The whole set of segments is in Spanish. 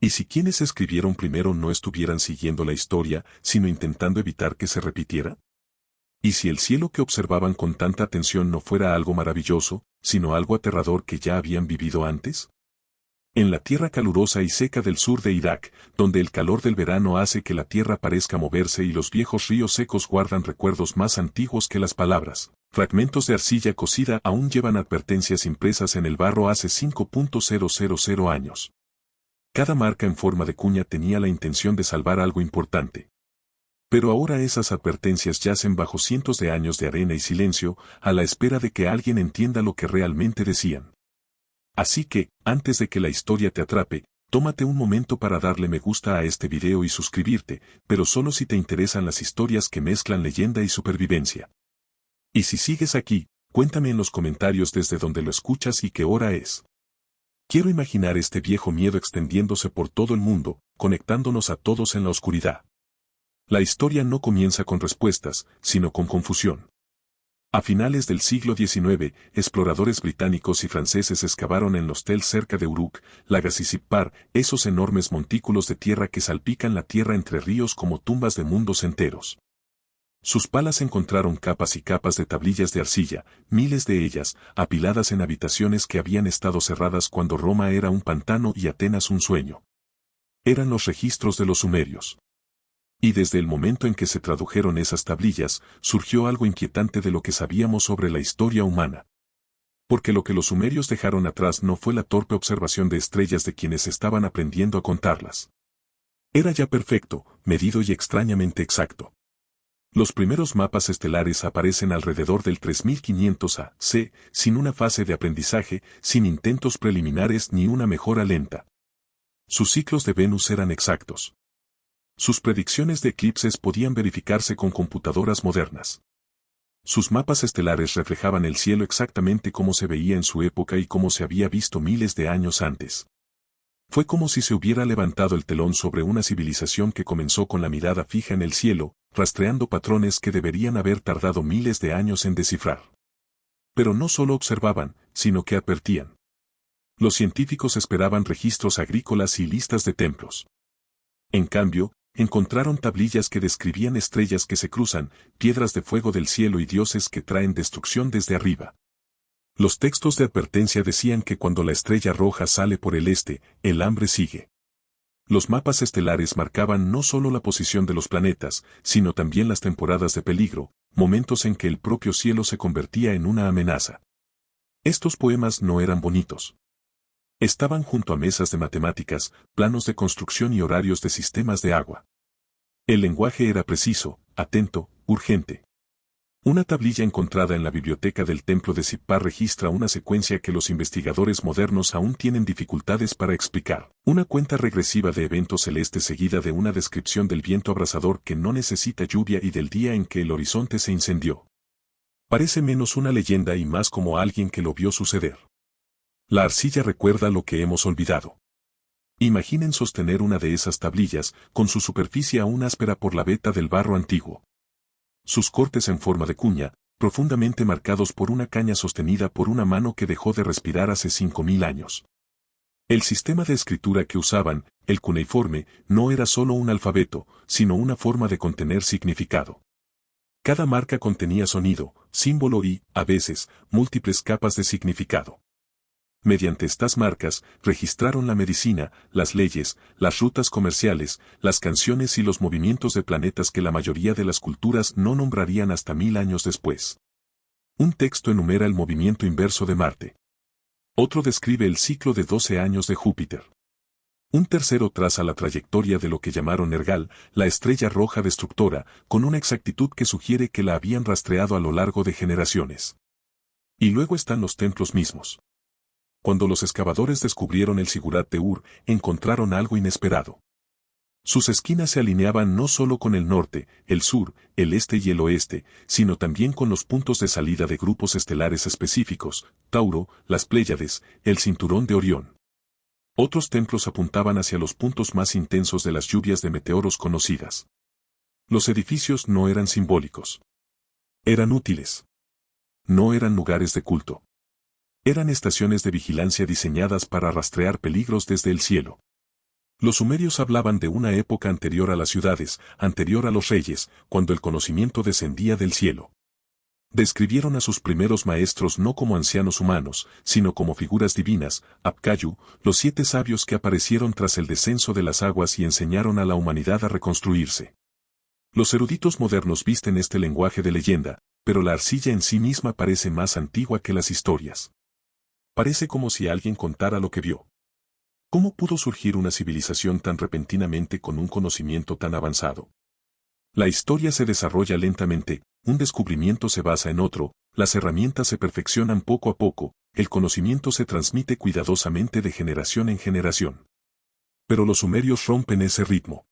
¿Y si quienes escribieron primero no estuvieran siguiendo la historia, sino intentando evitar que se repitiera? ¿Y si el cielo que observaban con tanta atención no fuera algo maravilloso, sino algo aterrador que ya habían vivido antes? En la tierra calurosa y seca del sur de Irak, donde el calor del verano hace que la tierra parezca moverse y los viejos ríos secos guardan recuerdos más antiguos que las palabras, fragmentos de arcilla cocida aún llevan advertencias impresas en el barro hace 5.000 años. Cada marca en forma de cuña tenía la intención de salvar algo importante. Pero ahora esas advertencias yacen bajo cientos de años de arena y silencio, a la espera de que alguien entienda lo que realmente decían. Así que, antes de que la historia te atrape, tómate un momento para darle me gusta a este video y suscribirte, pero solo si te interesan las historias que mezclan leyenda y supervivencia. Y si sigues aquí, cuéntame en los comentarios desde donde lo escuchas y qué hora es. Quiero imaginar este viejo miedo extendiéndose por todo el mundo, conectándonos a todos en la oscuridad. La historia no comienza con respuestas, sino con confusión. A finales del siglo XIX, exploradores británicos y franceses excavaron en los Tell cerca de Uruk, Lagas y Sippar, esos enormes montículos de tierra que salpican la tierra entre ríos como tumbas de mundos enteros. Sus palas encontraron capas y capas de tablillas de arcilla, miles de ellas, apiladas en habitaciones que habían estado cerradas cuando Roma era un pantano y Atenas un sueño. Eran los registros de los sumerios. Y desde el momento en que se tradujeron esas tablillas, surgió algo inquietante de lo que sabíamos sobre la historia humana. Porque lo que los sumerios dejaron atrás no fue la torpe observación de estrellas de quienes estaban aprendiendo a contarlas. Era ya perfecto, medido y extrañamente exacto. Los primeros mapas estelares aparecen alrededor del 3500 a.C., sin una fase de aprendizaje, sin intentos preliminares ni una mejora lenta. Sus ciclos de Venus eran exactos. Sus predicciones de eclipses podían verificarse con computadoras modernas. Sus mapas estelares reflejaban el cielo exactamente como se veía en su época y como se había visto miles de años antes. Fue como si se hubiera levantado el telón sobre una civilización que comenzó con la mirada fija en el cielo, rastreando patrones que deberían haber tardado miles de años en descifrar. Pero no solo observaban, sino que advertían. Los científicos esperaban registros agrícolas y listas de templos. En cambio, encontraron tablillas que describían estrellas que se cruzan, piedras de fuego del cielo y dioses que traen destrucción desde arriba. Los textos de advertencia decían que cuando la estrella roja sale por el este, el hambre sigue. Los mapas estelares marcaban no solo la posición de los planetas, sino también las temporadas de peligro, momentos en que el propio cielo se convertía en una amenaza. Estos poemas no eran bonitos. Estaban junto a mesas de matemáticas, planos de construcción y horarios de sistemas de agua. El lenguaje era preciso, atento, urgente. Una tablilla encontrada en la biblioteca del templo de Sippar registra una secuencia que los investigadores modernos aún tienen dificultades para explicar. Una cuenta regresiva de eventos celestes seguida de una descripción del viento abrasador que no necesita lluvia y del día en que el horizonte se incendió. Parece menos una leyenda y más como alguien que lo vio suceder. La arcilla recuerda lo que hemos olvidado. Imaginen sostener una de esas tablillas, con su superficie aún áspera por la veta del barro antiguo. Sus cortes en forma de cuña, profundamente marcados por una caña sostenida por una mano que dejó de respirar hace 5000 años. El sistema de escritura que usaban, el cuneiforme, no era solo un alfabeto, sino una forma de contener significado. Cada marca contenía sonido, símbolo y, a veces, múltiples capas de significado. Mediante estas marcas, registraron la medicina, las leyes, las rutas comerciales, las canciones y los movimientos de planetas que la mayoría de las culturas no nombrarían hasta 1000 años después. Un texto enumera el movimiento inverso de Marte. Otro describe el ciclo de 12 años de Júpiter. Un tercero traza la trayectoria de lo que llamaron Nergal, la estrella roja destructora, con una exactitud que sugiere que la habían rastreado a lo largo de generaciones. Y luego están los templos mismos. Cuando los excavadores descubrieron el Sigurat de Ur, encontraron algo inesperado. Sus esquinas se alineaban no solo con el norte, el sur, el este y el oeste, sino también con los puntos de salida de grupos estelares específicos, Tauro, las Pléyades, el cinturón de Orión. Otros templos apuntaban hacia los puntos más intensos de las lluvias de meteoros conocidas. Los edificios no eran simbólicos. Eran útiles. No eran lugares de culto. Eran estaciones de vigilancia diseñadas para rastrear peligros desde el cielo. Los sumerios hablaban de una época anterior a las ciudades, anterior a los reyes, cuando el conocimiento descendía del cielo. Describieron a sus primeros maestros no como ancianos humanos, sino como figuras divinas, Apkayu, los 7 sabios que aparecieron tras el descenso de las aguas y enseñaron a la humanidad a reconstruirse. Los eruditos modernos visten este lenguaje de leyenda, pero la arcilla en sí misma parece más antigua que las historias. Parece como si alguien contara lo que vio. ¿Cómo pudo surgir una civilización tan repentinamente con un conocimiento tan avanzado? La historia se desarrolla lentamente, un descubrimiento se basa en otro, las herramientas se perfeccionan poco a poco, el conocimiento se transmite cuidadosamente de generación en generación. Pero los sumerios rompen ese ritmo.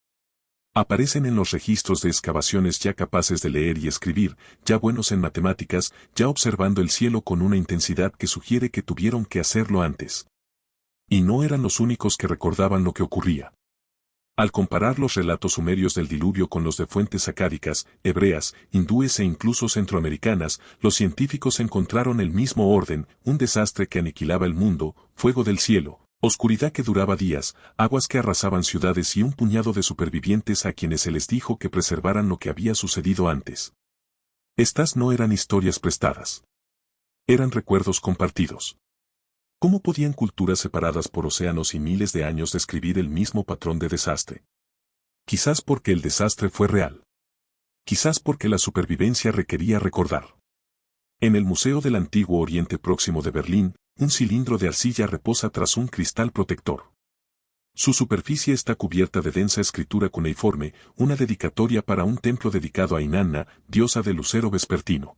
Aparecen en los registros de excavaciones ya capaces de leer y escribir, ya buenos en matemáticas, ya observando el cielo con una intensidad que sugiere que tuvieron que hacerlo antes. Y no eran los únicos que recordaban lo que ocurría. Al comparar los relatos sumerios del diluvio con los de fuentes acádicas, hebreas, hindúes e incluso centroamericanas, los científicos encontraron el mismo orden, un desastre que aniquilaba el mundo, fuego del cielo, oscuridad que duraba días, aguas que arrasaban ciudades y un puñado de supervivientes a quienes se les dijo que preservaran lo que había sucedido antes. Estas no eran historias prestadas. Eran recuerdos compartidos. ¿Cómo podían culturas separadas por océanos y miles de años describir el mismo patrón de desastre? Quizás porque el desastre fue real. Quizás porque la supervivencia requería recordar. En el Museo del Antiguo Oriente Próximo de Berlín, un cilindro de arcilla reposa tras un cristal protector. Su superficie está cubierta de densa escritura cuneiforme, una dedicatoria para un templo dedicado a Inanna, diosa del lucero vespertino.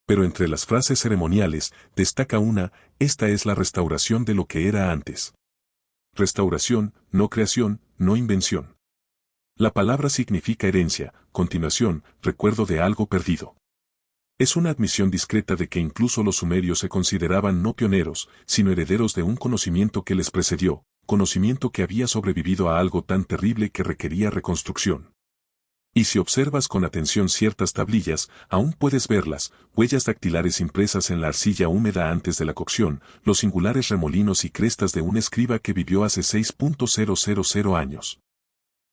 Pero entre las frases ceremoniales, destaca una: esta es la restauración de lo que era antes. Restauración, no creación, no invención. La palabra significa herencia, continuación, recuerdo de algo perdido. Es una admisión discreta de que incluso los sumerios se consideraban no pioneros, sino herederos de un conocimiento que les precedió, conocimiento que había sobrevivido a algo tan terrible que requería reconstrucción. Y si observas con atención ciertas tablillas, aún puedes verlas, huellas dactilares impresas en la arcilla húmeda antes de la cocción, los singulares remolinos y crestas de un escriba que vivió hace 6.000 años.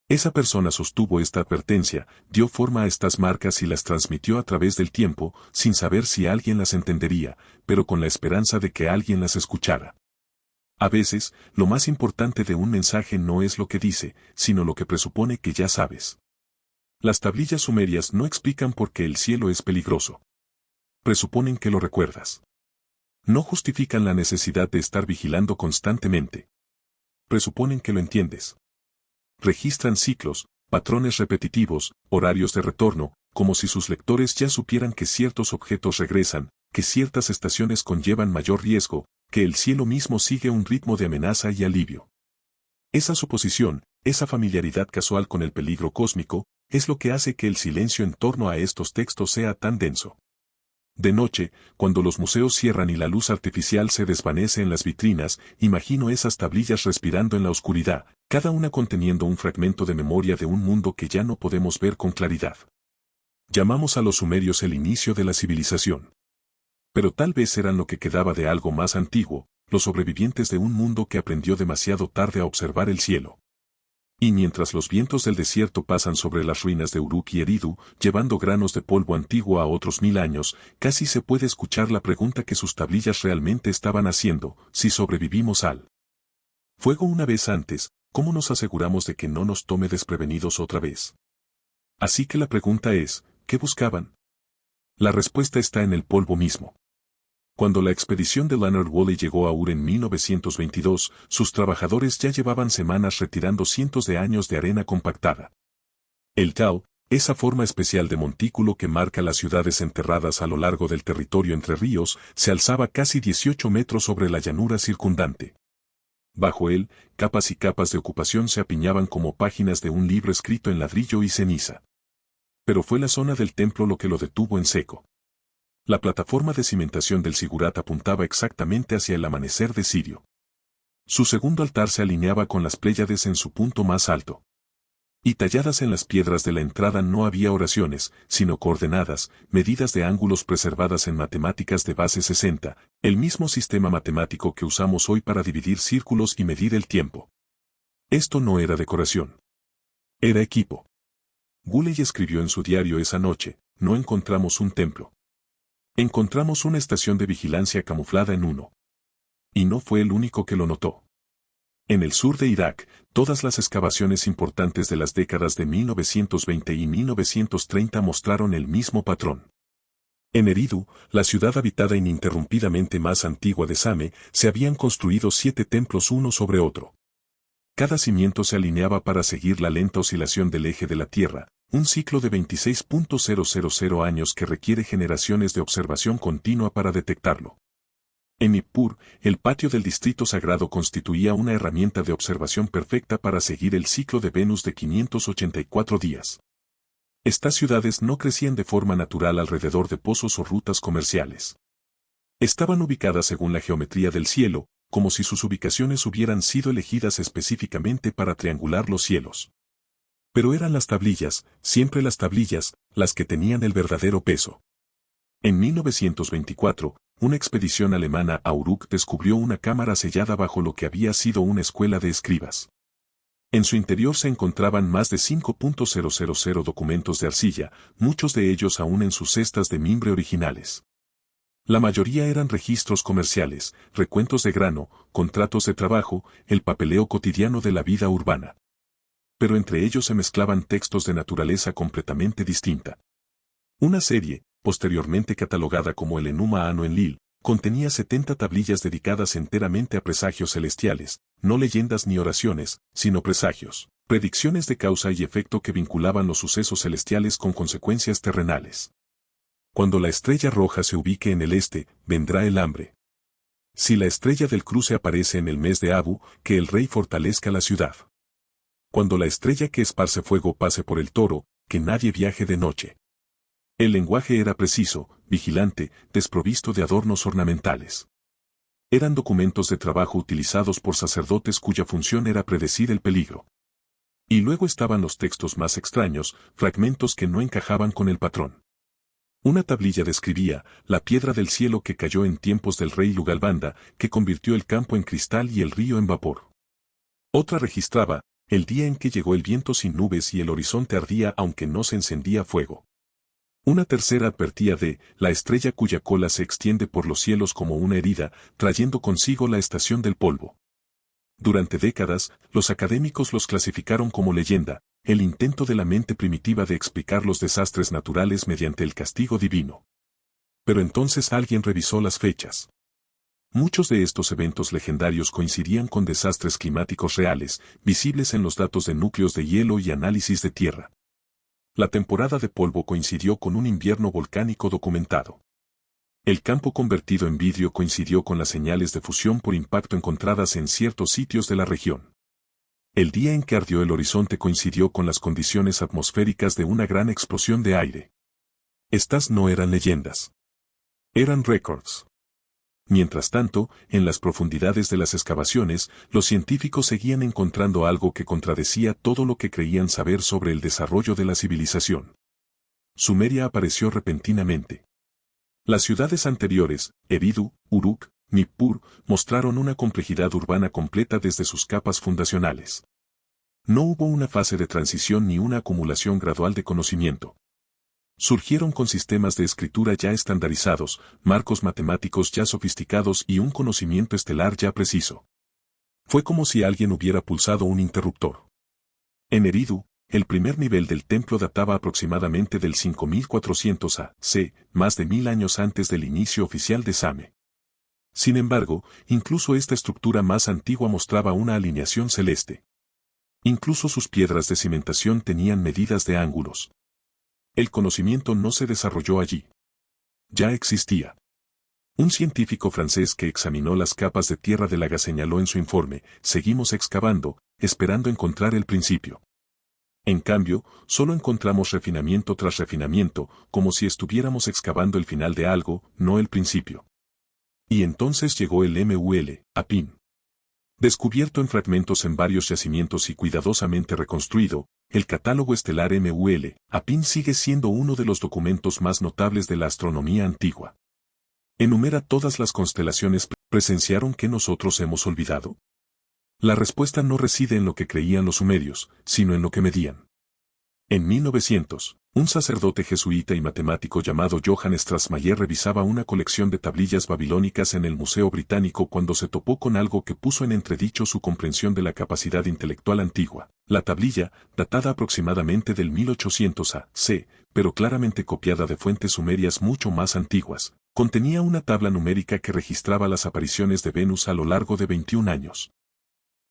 Esa persona sostuvo esta advertencia, dio forma a estas marcas y las transmitió a través del tiempo, sin saber si alguien las entendería, pero con la esperanza de que alguien las escuchara. A veces, lo más importante de un mensaje no es lo que dice, sino lo que presupone que ya sabes. Las tablillas sumerias no explican por qué el cielo es peligroso. Presuponen que lo recuerdas. No justifican la necesidad de estar vigilando constantemente. Presuponen que lo entiendes. Registran ciclos, patrones repetitivos, horarios de retorno, como si sus lectores ya supieran que ciertos objetos regresan, que ciertas estaciones conllevan mayor riesgo, que el cielo mismo sigue un ritmo de amenaza y alivio. Esa suposición, esa familiaridad casual con el peligro cósmico, es lo que hace que el silencio en torno a estos textos sea tan denso. De noche, cuando los museos cierran y la luz artificial se desvanece en las vitrinas, imagino esas tablillas respirando en la oscuridad, cada una conteniendo un fragmento de memoria de un mundo que ya no podemos ver con claridad. Llamamos a los sumerios el inicio de la civilización. Pero tal vez eran lo que quedaba de algo más antiguo, los sobrevivientes de un mundo que aprendió demasiado tarde a observar el cielo. Y mientras los vientos del desierto pasan sobre las ruinas de Uruk y Eridu, llevando granos de polvo antiguo a otros 1000 años, casi se puede escuchar la pregunta que sus tablillas realmente estaban haciendo: si sobrevivimos al fuego una vez antes, ¿cómo nos aseguramos de que no nos tome desprevenidos otra vez? Así que la pregunta es, ¿qué buscaban? La respuesta está en el polvo mismo. Cuando la expedición de Leonard Woolley llegó a Ur en 1922, sus trabajadores ya llevaban semanas retirando cientos de años de arena compactada. El Tau, esa forma especial de montículo que marca las ciudades enterradas a lo largo del territorio entre ríos, se alzaba casi 18 metros sobre la llanura circundante. Bajo él, capas y capas de ocupación se apiñaban como páginas de un libro escrito en ladrillo y ceniza. Pero fue la zona del templo lo que lo detuvo en seco. La plataforma de cimentación del Sigurat apuntaba exactamente hacia el amanecer de Sirio. Su segundo altar se alineaba con las Pléyades en su punto más alto. Y talladas en las piedras de la entrada no había oraciones, sino coordenadas, medidas de ángulos preservadas en matemáticas de base 60, el mismo sistema matemático que usamos hoy para dividir círculos y medir el tiempo. Esto no era decoración. Era equipo. Guley escribió en su diario esa noche: no encontramos un templo. Encontramos una estación de vigilancia camuflada en uno. Y no fue el único que lo notó. En el sur de Irak, todas las excavaciones importantes de las décadas de 1920 y 1930 mostraron el mismo patrón. En Eridu, la ciudad habitada ininterrumpidamente más antigua de Same, se habían construido 7 templos uno sobre otro. Cada cimiento se alineaba para seguir la lenta oscilación del eje de la Tierra, un ciclo de 26.000 años que requiere generaciones de observación continua para detectarlo. En Nippur, el patio del distrito sagrado constituía una herramienta de observación perfecta para seguir el ciclo de Venus de 584 días. Estas ciudades no crecían de forma natural alrededor de pozos o rutas comerciales. Estaban ubicadas según la geometría del cielo, como si sus ubicaciones hubieran sido elegidas específicamente para triangular los cielos. Pero eran las tablillas, siempre las tablillas, las que tenían el verdadero peso. En 1924, una expedición alemana a Uruk descubrió una cámara sellada bajo lo que había sido una escuela de escribas. En su interior se encontraban más de 5.000 documentos de arcilla, muchos de ellos aún en sus cestas de mimbre originales. La mayoría eran registros comerciales, recuentos de grano, contratos de trabajo, el papeleo cotidiano de la vida urbana. Pero entre ellos se mezclaban textos de naturaleza completamente distinta. Una serie, posteriormente catalogada como el Enuma Anu Enlil, contenía 70 tablillas dedicadas enteramente a presagios celestiales, no leyendas ni oraciones, sino presagios, predicciones de causa y efecto que vinculaban los sucesos celestiales con consecuencias terrenales. Cuando la estrella roja se ubique en el este, vendrá el hambre. Si la estrella del cruce aparece en el mes de Abu, que el rey fortalezca la ciudad. Cuando la estrella que esparce fuego pase por el toro, que nadie viaje de noche. El lenguaje era preciso, vigilante, desprovisto de adornos ornamentales. Eran documentos de trabajo utilizados por sacerdotes cuya función era predecir el peligro. Y luego estaban los textos más extraños, fragmentos que no encajaban con el patrón. Una tablilla describía la piedra del cielo que cayó en tiempos del rey Lugalbanda, que convirtió el campo en cristal y el río en vapor. Otra registraba el día en que llegó el viento sin nubes y el horizonte ardía aunque no se encendía fuego. Una tercera advertía de la estrella cuya cola se extiende por los cielos como una herida, trayendo consigo la estación del polvo. Durante décadas, los académicos los clasificaron como leyenda, el intento de la mente primitiva de explicar los desastres naturales mediante el castigo divino. Pero entonces alguien revisó las fechas. Muchos de estos eventos legendarios coincidían con desastres climáticos reales, visibles en los datos de núcleos de hielo y análisis de tierra. La temporada de polvo coincidió con un invierno volcánico documentado. El campo convertido en vidrio coincidió con las señales de fusión por impacto encontradas en ciertos sitios de la región. El día en que ardió el horizonte coincidió con las condiciones atmosféricas de una gran explosión de aire. Estas no eran leyendas. Eran récords. Mientras tanto, en las profundidades de las excavaciones, los científicos seguían encontrando algo que contradecía todo lo que creían saber sobre el desarrollo de la civilización. Sumeria apareció repentinamente. Las ciudades anteriores, Eridu, Uruk, Nippur, mostraron una complejidad urbana completa desde sus capas fundacionales. No hubo una fase de transición ni una acumulación gradual de conocimiento. Surgieron con sistemas de escritura ya estandarizados, marcos matemáticos ya sofisticados y un conocimiento estelar ya preciso. Fue como si alguien hubiera pulsado un interruptor. En Eridu, el primer nivel del templo databa aproximadamente del 5400 a.C., más de 1000 años antes del inicio oficial de Same. Sin embargo, incluso esta estructura más antigua mostraba una alineación celeste. Incluso sus piedras de cimentación tenían medidas de ángulos. El conocimiento no se desarrolló allí. Ya existía. Un científico francés que examinó las capas de tierra de Laga señaló en su informe: seguimos excavando, esperando encontrar el principio. En cambio, solo encontramos refinamiento tras refinamiento, como si estuviéramos excavando el final de algo, no el principio. Y entonces llegó el MUL, Apin. Descubierto en fragmentos en varios yacimientos y cuidadosamente reconstruido, el catálogo estelar MUL, Apin sigue siendo uno de los documentos más notables de la astronomía antigua. Enumera todas las constelaciones. ¿Presenciaron que nosotros hemos olvidado? La respuesta no reside en lo que creían los sumerios, sino en lo que medían. En 1900, un sacerdote jesuita y matemático llamado Johann Strassmayer revisaba una colección de tablillas babilónicas en el Museo Británico cuando se topó con algo que puso en entredicho su comprensión de la capacidad intelectual antigua. La tablilla, datada aproximadamente del 1800 a.C., pero claramente copiada de fuentes sumerias mucho más antiguas, contenía una tabla numérica que registraba las apariciones de Venus a lo largo de 21 años.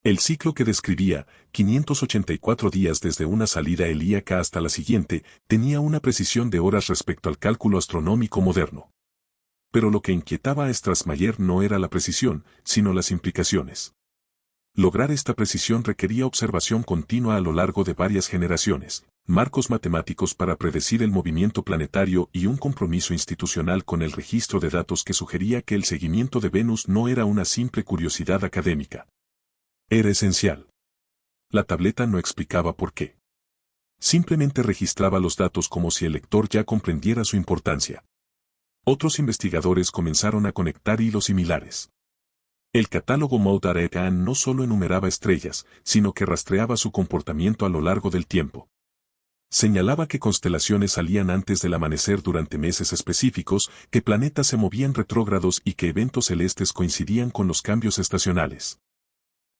El ciclo que describía, 584 días desde una salida helíaca hasta la siguiente, tenía una precisión de horas respecto al cálculo astronómico moderno. Pero lo que inquietaba a Strassmayer no era la precisión, sino las implicaciones. Lograr esta precisión requería observación continua a lo largo de varias generaciones, marcos matemáticos para predecir el movimiento planetario y un compromiso institucional con el registro de datos que sugería que el seguimiento de Venus no era una simple curiosidad académica. Era esencial. La tableta no explicaba por qué. Simplemente registraba los datos como si el lector ya comprendiera su importancia. Otros investigadores comenzaron a conectar hilos similares. El catálogo Mount-Arecan no solo enumeraba estrellas, sino que rastreaba su comportamiento a lo largo del tiempo. Señalaba que constelaciones salían antes del amanecer durante meses específicos, que planetas se movían retrógrados y que eventos celestes coincidían con los cambios estacionales.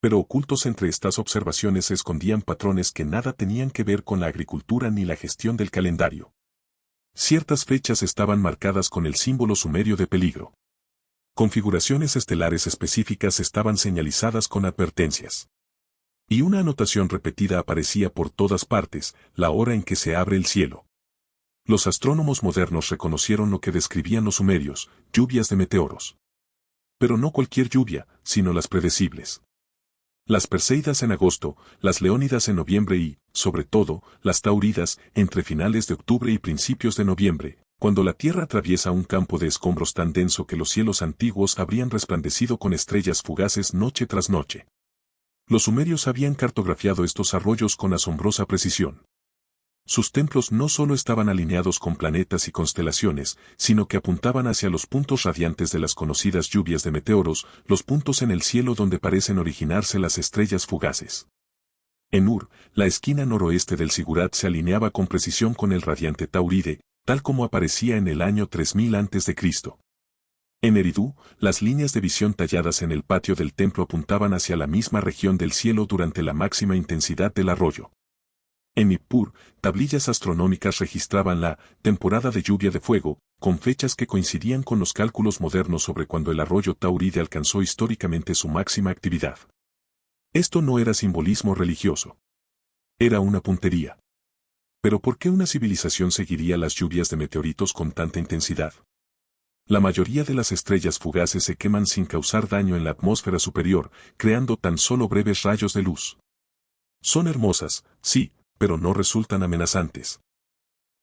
Pero ocultos entre estas observaciones se escondían patrones que nada tenían que ver con la agricultura ni la gestión del calendario. Ciertas fechas estaban marcadas con el símbolo sumerio de peligro. Configuraciones estelares específicas estaban señalizadas con advertencias. Y una anotación repetida aparecía por todas partes, la hora en que se abre el cielo. Los astrónomos modernos reconocieron lo que describían los sumerios, lluvias de meteoros. Pero no cualquier lluvia, sino las predecibles. Las Perseidas en agosto, las Leónidas en noviembre y, sobre todo, las Tauridas, entre finales de octubre y principios de noviembre, cuando la Tierra atraviesa un campo de escombros tan denso que los cielos antiguos habrían resplandecido con estrellas fugaces noche tras noche. Los sumerios habían cartografiado estos arroyos con asombrosa precisión. Sus templos no solo estaban alineados con planetas y constelaciones, sino que apuntaban hacia los puntos radiantes de las conocidas lluvias de meteoros, los puntos en el cielo donde parecen originarse las estrellas fugaces. En Ur, la esquina noroeste del Sigurat se alineaba con precisión con el radiante Tauride, tal como aparecía en el año 3000 a.C. En Eridu, las líneas de visión talladas en el patio del templo apuntaban hacia la misma región del cielo durante la máxima intensidad del arroyo. En Nippur, tablillas astronómicas registraban la temporada de lluvia de fuego, con fechas que coincidían con los cálculos modernos sobre cuando el arroyo Tauride alcanzó históricamente su máxima actividad. Esto no era simbolismo religioso. Era una puntería. Pero ¿por qué una civilización seguiría las lluvias de meteoritos con tanta intensidad? La mayoría de las estrellas fugaces se queman sin causar daño en la atmósfera superior, creando tan solo breves rayos de luz. Son hermosas, sí, pero no resultan amenazantes.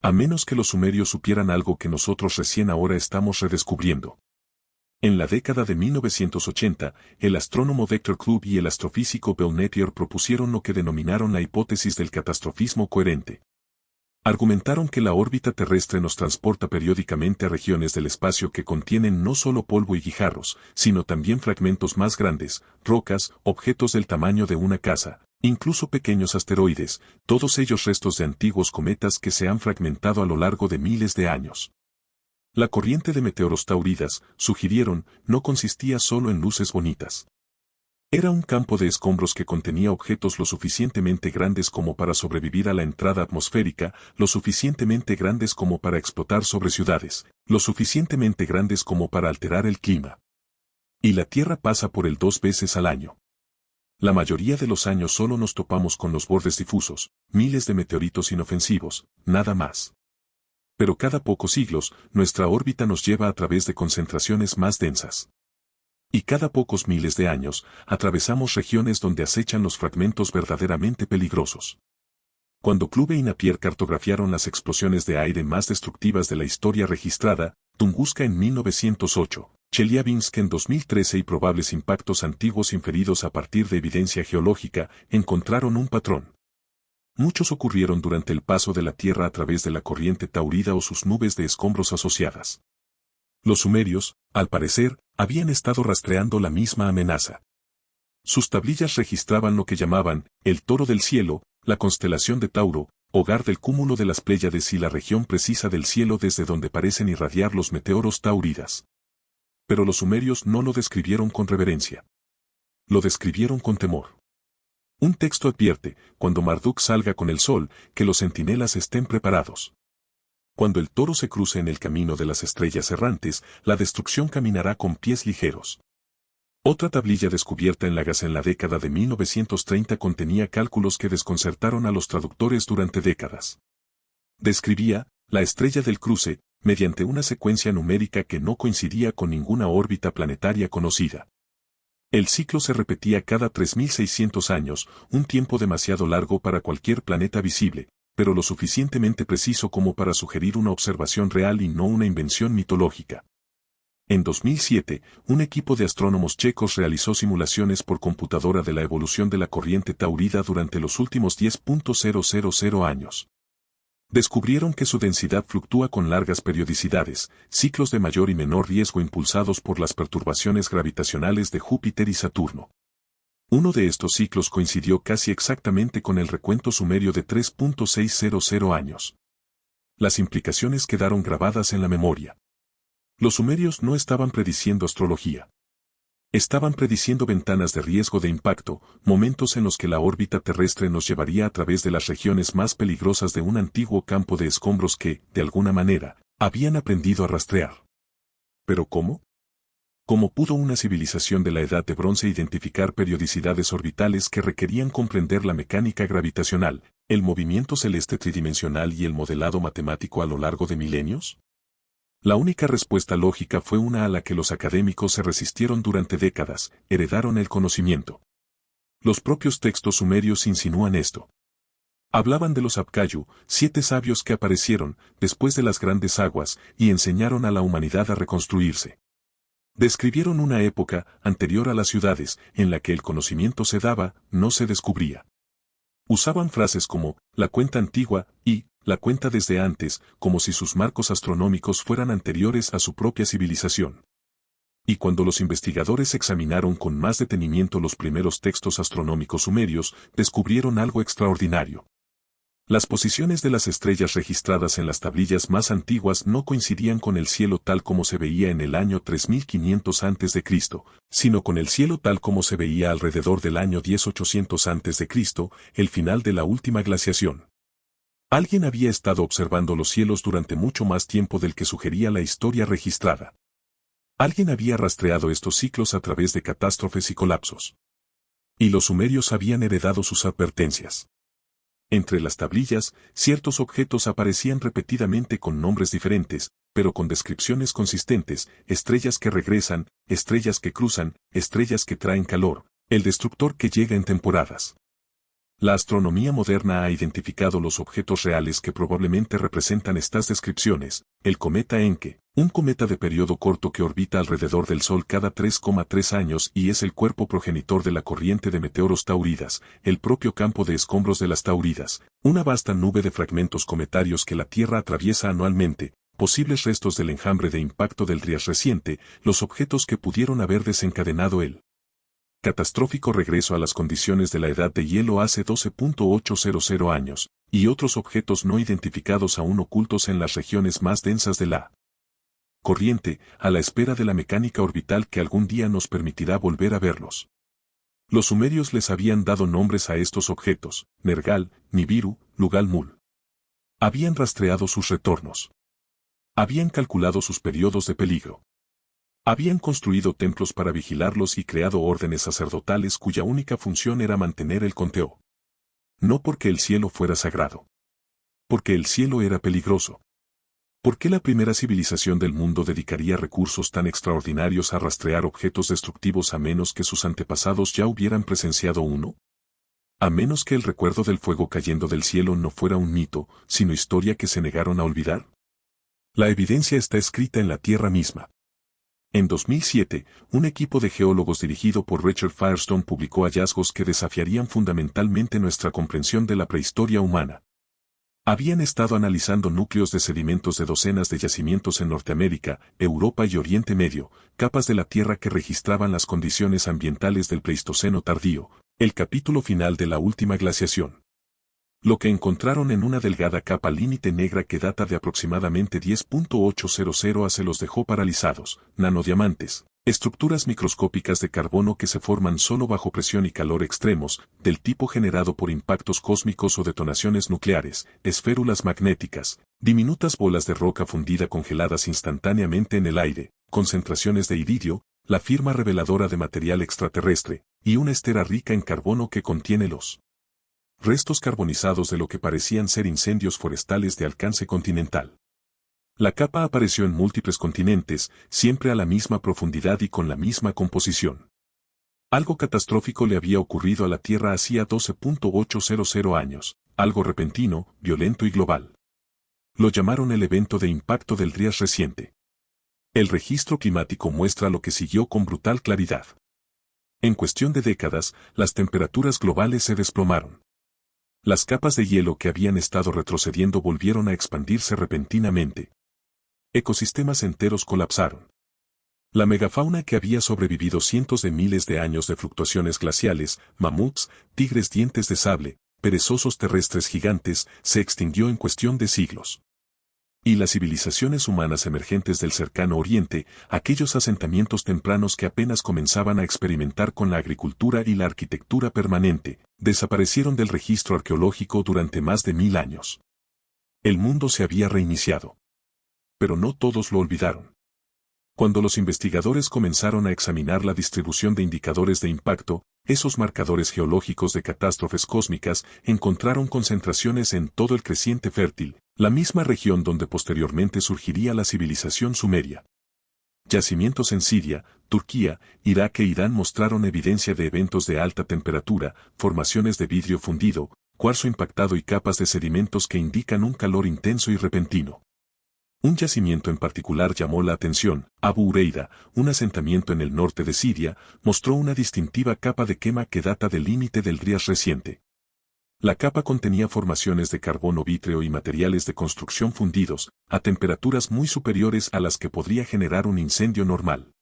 A menos que los sumerios supieran algo que nosotros recién ahora estamos redescubriendo. En la década de 1980, el astrónomo Vector Club y el astrofísico Bell Napier propusieron lo que denominaron la hipótesis del catastrofismo coherente. Argumentaron que la órbita terrestre nos transporta periódicamente a regiones del espacio que contienen no solo polvo y guijarros, sino también fragmentos más grandes, rocas, objetos del tamaño de una casa, incluso pequeños asteroides, todos ellos restos de antiguos cometas que se han fragmentado a lo largo de miles de años. La corriente de meteoros tauridas, sugirieron, no consistía solo en luces bonitas. Era un campo de escombros que contenía objetos lo suficientemente grandes como para sobrevivir a la entrada atmosférica, lo suficientemente grandes como para explotar sobre ciudades, lo suficientemente grandes como para alterar el clima. Y la Tierra pasa por él 2 veces al año. La mayoría de los años solo nos topamos con los bordes difusos, miles de meteoritos inofensivos, nada más. Pero cada pocos siglos, nuestra órbita nos lleva a través de concentraciones más densas. Y cada pocos miles de años, atravesamos regiones donde acechan los fragmentos verdaderamente peligrosos. Cuando Clube y Napier cartografiaron las explosiones de aire más destructivas de la historia registrada, Tunguska en 1908, Chelyabinsk en 2013 y probables impactos antiguos inferidos a partir de evidencia geológica, encontraron un patrón. Muchos ocurrieron durante el paso de la Tierra a través de la corriente taurida o sus nubes de escombros asociadas. Los sumerios, al parecer, habían estado rastreando la misma amenaza. Sus tablillas registraban lo que llamaban el Toro del Cielo, la constelación de Tauro, hogar del cúmulo de las Pléyades y la región precisa del cielo desde donde parecen irradiar los meteoros tauridas. Pero los sumerios no lo describieron con reverencia. Lo describieron con temor. Un texto advierte, cuando Marduk salga con el sol, que los centinelas estén preparados. Cuando el toro se cruce en el camino de las estrellas errantes, la destrucción caminará con pies ligeros. Otra tablilla descubierta en Lagash en la década de 1930 contenía cálculos que desconcertaron a los traductores durante décadas. Describía la estrella del cruce, mediante una secuencia numérica que no coincidía con ninguna órbita planetaria conocida. El ciclo se repetía cada 3.600 años, un tiempo demasiado largo para cualquier planeta visible, pero lo suficientemente preciso como para sugerir una observación real y no una invención mitológica. En 2007, un equipo de astrónomos checos realizó simulaciones por computadora de la evolución de la corriente taurida durante los últimos 10.000 años. Descubrieron que su densidad fluctúa con largas periodicidades, ciclos de mayor y menor riesgo impulsados por las perturbaciones gravitacionales de Júpiter y Saturno. Uno de estos ciclos coincidió casi exactamente con el recuento sumerio de 3.600 años. Las implicaciones quedaron grabadas en la memoria. Los sumerios no estaban prediciendo astrología. Estaban prediciendo ventanas de riesgo de impacto, momentos en los que la órbita terrestre nos llevaría a través de las regiones más peligrosas de un antiguo campo de escombros que, de alguna manera, habían aprendido a rastrear. ¿Pero cómo? ¿Cómo pudo una civilización de la Edad de Bronce identificar periodicidades orbitales que requerían comprender la mecánica gravitacional, el movimiento celeste tridimensional y el modelado matemático a lo largo de milenios? La única respuesta lógica fue una a la que los académicos se resistieron durante décadas: heredaron el conocimiento. Los propios textos sumerios insinúan esto. Hablaban de los Apkayu, 7 sabios que aparecieron, después de las grandes aguas, y enseñaron a la humanidad a reconstruirse. Describieron una época, anterior a las ciudades, en la que el conocimiento se daba, no se descubría. Usaban frases como, la cuenta antigua, y, la cuenta desde antes, como si sus marcos astronómicos fueran anteriores a su propia civilización. Y cuando los investigadores examinaron con más detenimiento los primeros textos astronómicos sumerios, descubrieron algo extraordinario. Las posiciones de las estrellas registradas en las tablillas más antiguas no coincidían con el cielo tal como se veía en el año 3500 a.C., sino con el cielo tal como se veía alrededor del año 10800 a.C., el final de la última glaciación. Alguien había estado observando los cielos durante mucho más tiempo del que sugería la historia registrada. Alguien había rastreado estos ciclos a través de catástrofes y colapsos. Y los sumerios habían heredado sus advertencias. Entre las tablillas, ciertos objetos aparecían repetidamente con nombres diferentes, pero con descripciones consistentes: estrellas que regresan, estrellas que cruzan, estrellas que traen calor, el destructor que llega en temporadas. La astronomía moderna ha identificado los objetos reales que probablemente representan estas descripciones: el cometa Encke, un cometa de periodo corto que orbita alrededor del Sol cada 3,3 años y es el cuerpo progenitor de la corriente de meteoros tauridas, el propio campo de escombros de las tauridas, una vasta nube de fragmentos cometarios que la Tierra atraviesa anualmente, posibles restos del enjambre de impacto del Dryas reciente, los objetos que pudieron haber desencadenado el catastrófico regreso a las condiciones de la edad de hielo hace 12.800 años, y otros objetos no identificados aún ocultos en las regiones más densas de la corriente, a la espera de la mecánica orbital que algún día nos permitirá volver a verlos. Los sumerios les habían dado nombres a estos objetos: Nergal, Nibiru, Lugal-Mul. Habían rastreado sus retornos. Habían calculado sus periodos de peligro. Habían construido templos para vigilarlos y creado órdenes sacerdotales cuya única función era mantener el conteo. No porque el cielo fuera sagrado. Porque el cielo era peligroso. ¿Por qué la primera civilización del mundo dedicaría recursos tan extraordinarios a rastrear objetos destructivos a menos que sus antepasados ya hubieran presenciado uno? A menos que el recuerdo del fuego cayendo del cielo no fuera un mito, sino historia que se negaron a olvidar. La evidencia está escrita en la tierra misma. En 2007, un equipo de geólogos dirigido por Richard Firestone publicó hallazgos que desafiarían fundamentalmente nuestra comprensión de la prehistoria humana. Habían estado analizando núcleos de sedimentos de docenas de yacimientos en Norteamérica, Europa y Oriente Medio, capas de la Tierra que registraban las condiciones ambientales del Pleistoceno tardío, el capítulo final de la última glaciación. Lo que encontraron en una delgada capa límite negra que data de aproximadamente 10.800 se los dejó paralizados, nanodiamantes, estructuras microscópicas de carbono que se forman solo bajo presión y calor extremos, del tipo generado por impactos cósmicos o detonaciones nucleares, esférulas magnéticas, diminutas bolas de roca fundida congeladas instantáneamente en el aire, concentraciones de iridio, la firma reveladora de material extraterrestre, y una estera rica en carbono que contiene los restos carbonizados de lo que parecían ser incendios forestales de alcance continental. La capa apareció en múltiples continentes, siempre a la misma profundidad y con la misma composición. Algo catastrófico le había ocurrido a la Tierra hacía 12.800 años, algo repentino, violento y global. Lo llamaron el evento de impacto del Drías reciente. El registro climático muestra lo que siguió con brutal claridad. En cuestión de décadas, las temperaturas globales se desplomaron. Las capas de hielo que habían estado retrocediendo volvieron a expandirse repentinamente. Ecosistemas enteros colapsaron. La megafauna que había sobrevivido cientos de miles de años de fluctuaciones glaciales, mamuts, tigres dientes de sable, perezosos terrestres gigantes, se extinguió en cuestión de siglos. Y las civilizaciones humanas emergentes del cercano Oriente, aquellos asentamientos tempranos que apenas comenzaban a experimentar con la agricultura y la arquitectura permanente, desaparecieron del registro arqueológico durante más de 1000 años. El mundo se había reiniciado. Pero no todos lo olvidaron. Cuando los investigadores comenzaron a examinar la distribución de indicadores de impacto, esos marcadores geológicos de catástrofes cósmicas encontraron concentraciones en todo el creciente fértil, la misma región donde posteriormente surgiría la civilización sumeria. Yacimientos en Siria, Turquía, Irak e Irán mostraron evidencia de eventos de alta temperatura, formaciones de vidrio fundido, cuarzo impactado y capas de sedimentos que indican un calor intenso y repentino. Un yacimiento en particular llamó la atención. Abu Ureida, un asentamiento en el norte de Siria, mostró una distintiva capa de quema que data del límite del Drías reciente. La capa contenía formaciones de carbono vítreo y materiales de construcción fundidos, a temperaturas muy superiores a las que podría generar un incendio normal.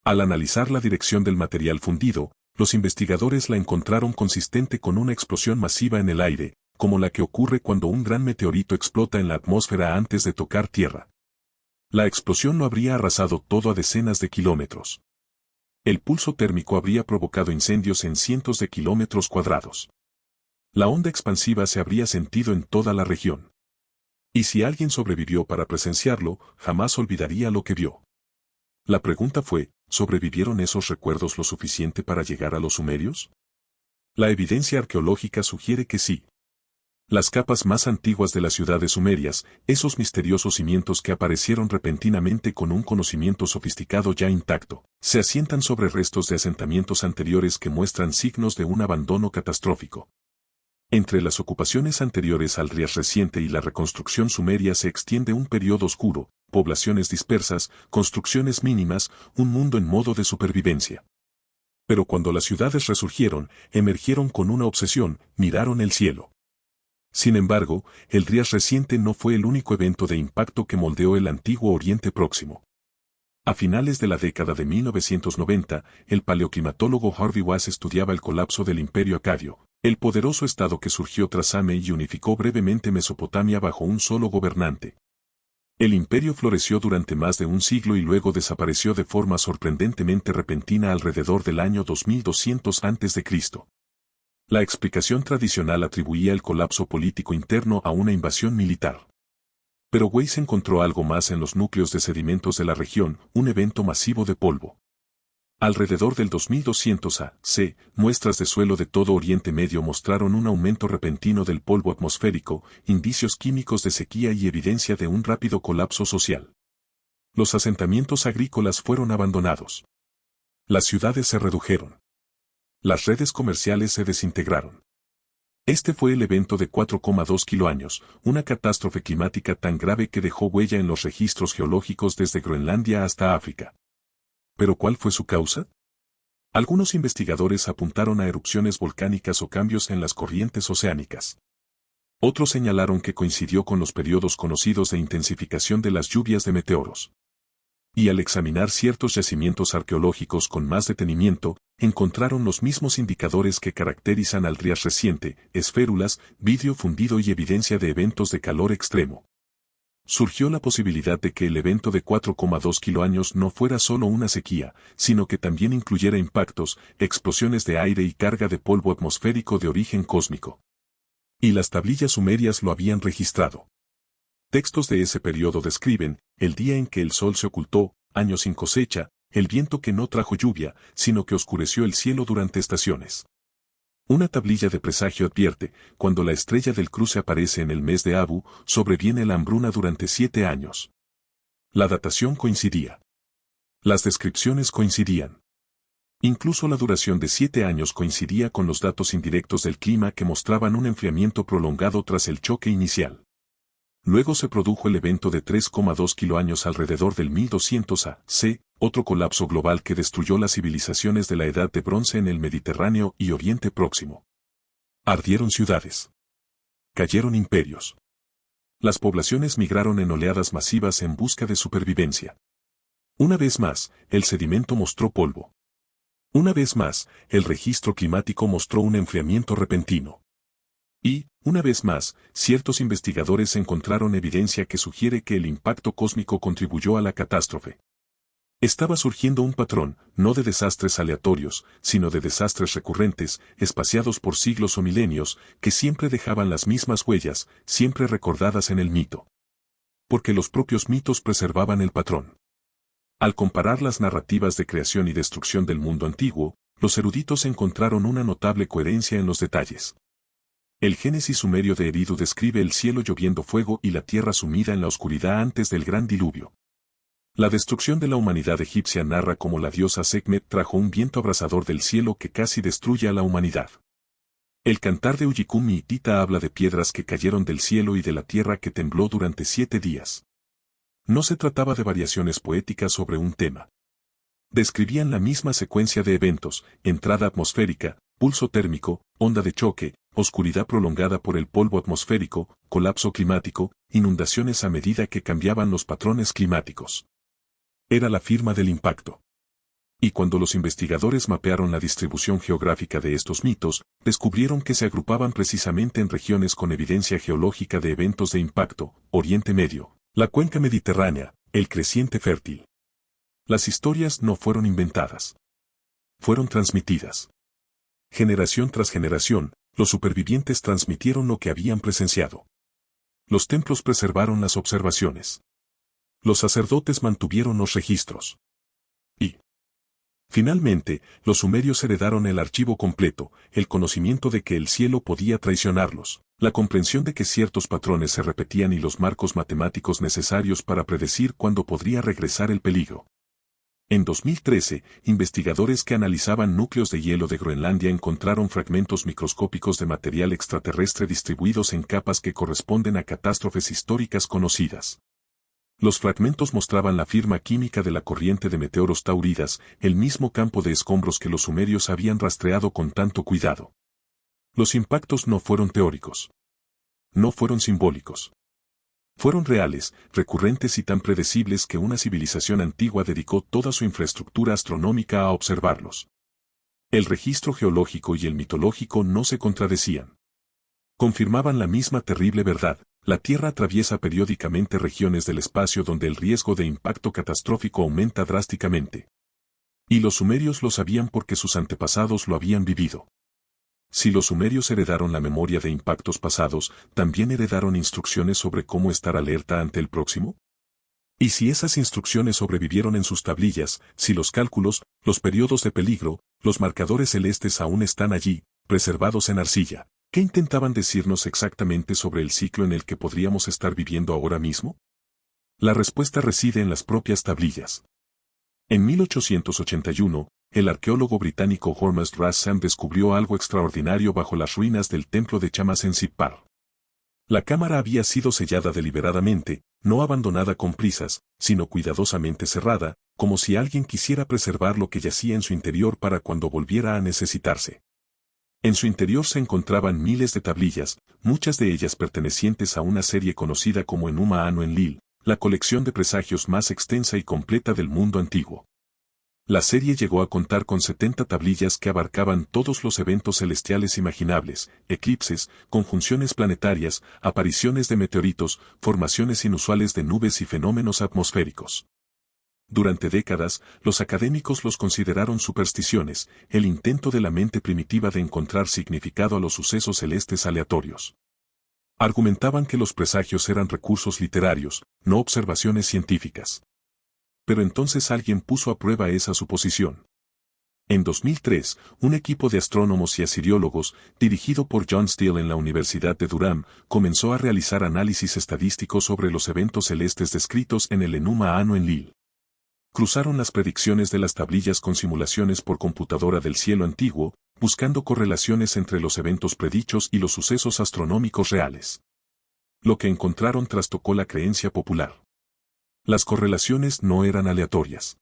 Al analizar la dirección del material fundido, los investigadores la encontraron consistente con una explosión masiva en el aire, como la que ocurre cuando un gran meteorito explota en la atmósfera antes de tocar tierra. La explosión no habría arrasado todo a decenas de kilómetros. El pulso térmico habría provocado incendios en cientos de kilómetros cuadrados. La onda expansiva se habría sentido en toda la región. Y si alguien sobrevivió para presenciarlo, jamás olvidaría lo que vio. La pregunta fue, ¿sobrevivieron esos recuerdos lo suficiente para llegar a los sumerios? La evidencia arqueológica sugiere que sí. Las capas más antiguas de las ciudades sumerias, esos misteriosos cimientos que aparecieron repentinamente con un conocimiento sofisticado ya intacto, se asientan sobre restos de asentamientos anteriores que muestran signos de un abandono catastrófico. Entre las ocupaciones anteriores al Drías reciente y la reconstrucción sumeria se extiende un periodo oscuro, poblaciones dispersas, construcciones mínimas, un mundo en modo de supervivencia. Pero cuando las ciudades resurgieron, emergieron con una obsesión, miraron el cielo. Sin embargo, el Drías reciente no fue el único evento de impacto que moldeó el antiguo Oriente Próximo. A finales de la década de 1990, el paleoclimatólogo Harvey Wass estudiaba el colapso del Imperio Acadio, el poderoso estado que surgió tras Same y unificó brevemente Mesopotamia bajo un solo gobernante. El imperio floreció durante más de un siglo y luego desapareció de forma sorprendentemente repentina alrededor del año 2200 a.C. La explicación tradicional atribuía el colapso político interno a una invasión militar. Pero Weiss encontró algo más en los núcleos de sedimentos de la región, un evento masivo de polvo. Alrededor del 2200 a.C., muestras de suelo de todo Oriente Medio mostraron un aumento repentino del polvo atmosférico, indicios químicos de sequía y evidencia de un rápido colapso social. Los asentamientos agrícolas fueron abandonados. Las ciudades se redujeron. Las redes comerciales se desintegraron. Este fue el evento de 4,2 kiloaños, una catástrofe climática tan grave que dejó huella en los registros geológicos desde Groenlandia hasta África. ¿Pero cuál fue su causa? Algunos investigadores apuntaron a erupciones volcánicas o cambios en las corrientes oceánicas. Otros señalaron que coincidió con los periodos conocidos de intensificación de las lluvias de meteoros. Y al examinar ciertos yacimientos arqueológicos con más detenimiento, encontraron los mismos indicadores que caracterizan al Trias reciente, esférulas, vidrio fundido y evidencia de eventos de calor extremo. Surgió la posibilidad de que el evento de 4,2 kiloaños no fuera solo una sequía, sino que también incluyera impactos, explosiones de aire y carga de polvo atmosférico de origen cósmico. Y las tablillas sumerias lo habían registrado. Textos de ese periodo describen el día en que el sol se ocultó, año sin cosecha, el viento que no trajo lluvia, sino que oscureció el cielo durante estaciones. Una tablilla de presagio advierte, cuando la estrella del cruce aparece en el mes de Abu, sobreviene la hambruna durante 7 años. La datación coincidía. Las descripciones coincidían. Incluso la duración de 7 años coincidía con los datos indirectos del clima que mostraban un enfriamiento prolongado tras el choque inicial. Luego se produjo el evento de 3,2 kiloaños alrededor del 1200 a.C., otro colapso global que destruyó las civilizaciones de la Edad de Bronce en el Mediterráneo y Oriente Próximo. Ardieron ciudades. Cayeron imperios. Las poblaciones migraron en oleadas masivas en busca de supervivencia. Una vez más, el sedimento mostró polvo. Una vez más, el registro climático mostró un enfriamiento repentino. Y, una vez más, ciertos investigadores encontraron evidencia que sugiere que el impacto cósmico contribuyó a la catástrofe. Estaba surgiendo un patrón, no de desastres aleatorios, sino de desastres recurrentes, espaciados por siglos o milenios, que siempre dejaban las mismas huellas, siempre recordadas en el mito. Porque los propios mitos preservaban el patrón. Al comparar las narrativas de creación y destrucción del mundo antiguo, los eruditos encontraron una notable coherencia en los detalles. El Génesis sumerio de Eridu describe el cielo lloviendo fuego y la tierra sumida en la oscuridad antes del gran diluvio. La destrucción de la humanidad egipcia narra cómo la diosa Sekhmet trajo un viento abrasador del cielo que casi destruye a la humanidad. El cantar de Uyikumi hitita habla de piedras que cayeron del cielo y de la tierra que tembló durante 7 días. No se trataba de variaciones poéticas sobre un tema. Describían la misma secuencia de eventos: entrada atmosférica, pulso térmico, onda de choque, oscuridad prolongada por el polvo atmosférico, colapso climático, inundaciones a medida que cambiaban los patrones climáticos. Era la firma del impacto. Y cuando los investigadores mapearon la distribución geográfica de estos mitos, descubrieron que se agrupaban precisamente en regiones con evidencia geológica de eventos de impacto: Oriente Medio, la cuenca mediterránea, el creciente fértil. Las historias no fueron inventadas. Fueron transmitidas. Generación tras generación, los supervivientes transmitieron lo que habían presenciado. Los templos preservaron las observaciones. Los sacerdotes mantuvieron los registros. Y, finalmente, los sumerios heredaron el archivo completo, el conocimiento de que el cielo podía traicionarlos, la comprensión de que ciertos patrones se repetían y los marcos matemáticos necesarios para predecir cuándo podría regresar el peligro. En 2013, investigadores que analizaban núcleos de hielo de Groenlandia encontraron fragmentos microscópicos de material extraterrestre distribuidos en capas que corresponden a catástrofes históricas conocidas. Los fragmentos mostraban la firma química de la corriente de meteoros Táuridas, el mismo campo de escombros que los sumerios habían rastreado con tanto cuidado. Los impactos no fueron teóricos. No fueron simbólicos. Fueron reales, recurrentes y tan predecibles que una civilización antigua dedicó toda su infraestructura astronómica a observarlos. El registro geológico y el mitológico no se contradecían. Confirmaban la misma terrible verdad: la Tierra atraviesa periódicamente regiones del espacio donde el riesgo de impacto catastrófico aumenta drásticamente. Y los sumerios lo sabían porque sus antepasados lo habían vivido. Si los sumerios heredaron la memoria de impactos pasados, ¿también heredaron instrucciones sobre cómo estar alerta ante el próximo? Y si esas instrucciones sobrevivieron en sus tablillas, si los cálculos, los periodos de peligro, los marcadores celestes aún están allí, preservados en arcilla, ¿qué intentaban decirnos exactamente sobre el ciclo en el que podríamos estar viviendo ahora mismo? La respuesta reside en las propias tablillas. En 1881, el arqueólogo británico Hormuz Rassam descubrió algo extraordinario bajo las ruinas del templo de Chamas en Sippar. La cámara había sido sellada deliberadamente, no abandonada con prisas, sino cuidadosamente cerrada, como si alguien quisiera preservar lo que yacía en su interior para cuando volviera a necesitarse. En su interior se encontraban miles de tablillas, muchas de ellas pertenecientes a una serie conocida como Enuma Anu Enlil, la colección de presagios más extensa y completa del mundo antiguo. La serie llegó a contar con 70 tablillas que abarcaban todos los eventos celestiales imaginables, eclipses, conjunciones planetarias, apariciones de meteoritos, formaciones inusuales de nubes y fenómenos atmosféricos. Durante décadas, los académicos los consideraron supersticiones, el intento de la mente primitiva de encontrar significado a los sucesos celestes aleatorios. Argumentaban que los presagios eran recursos literarios, no observaciones científicas. Pero entonces alguien puso a prueba esa suposición. En 2003, un equipo de astrónomos y asiriólogos, dirigido por John Steele en la Universidad de Durham, comenzó a realizar análisis estadísticos sobre los eventos celestes descritos en el Enuma Anu Enlil. Cruzaron las predicciones de las tablillas con simulaciones por computadora del cielo antiguo, buscando correlaciones entre los eventos predichos y los sucesos astronómicos reales. Lo que encontraron trastocó la creencia popular. Las correlaciones no eran aleatorias.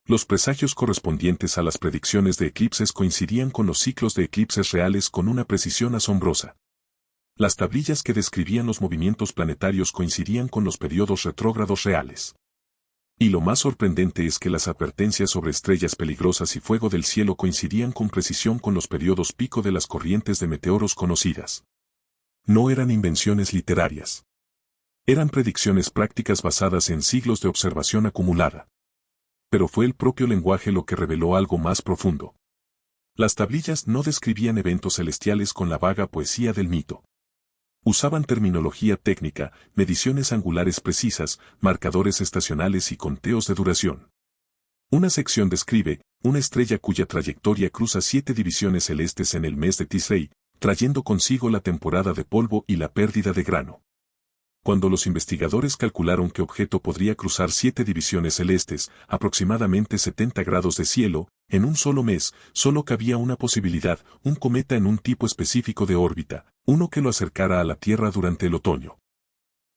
Los presagios correspondientes a las predicciones de eclipses coincidían con los ciclos de eclipses reales con una precisión asombrosa. Las tablillas que describían los movimientos planetarios coincidían con los periodos retrógrados reales. Y lo más sorprendente es que las advertencias sobre estrellas peligrosas y fuego del cielo coincidían con precisión con los periodos pico de las corrientes de meteoros conocidas. No eran invenciones literarias. Eran predicciones prácticas basadas en siglos de observación acumulada. Pero fue el propio lenguaje lo que reveló algo más profundo. Las tablillas no describían eventos celestiales con la vaga poesía del mito. Usaban terminología técnica, mediciones angulares precisas, marcadores estacionales y conteos de duración. Una sección describe una estrella cuya trayectoria cruza 7 divisiones celestes en el mes de Tisrei, trayendo consigo la temporada de polvo y la pérdida de grano. Cuando los investigadores calcularon qué objeto podría cruzar 7 divisiones celestes, aproximadamente 70 grados de cielo, en un solo mes, solo cabía una posibilidad, un cometa en un tipo específico de órbita, uno que lo acercara a la Tierra durante el otoño.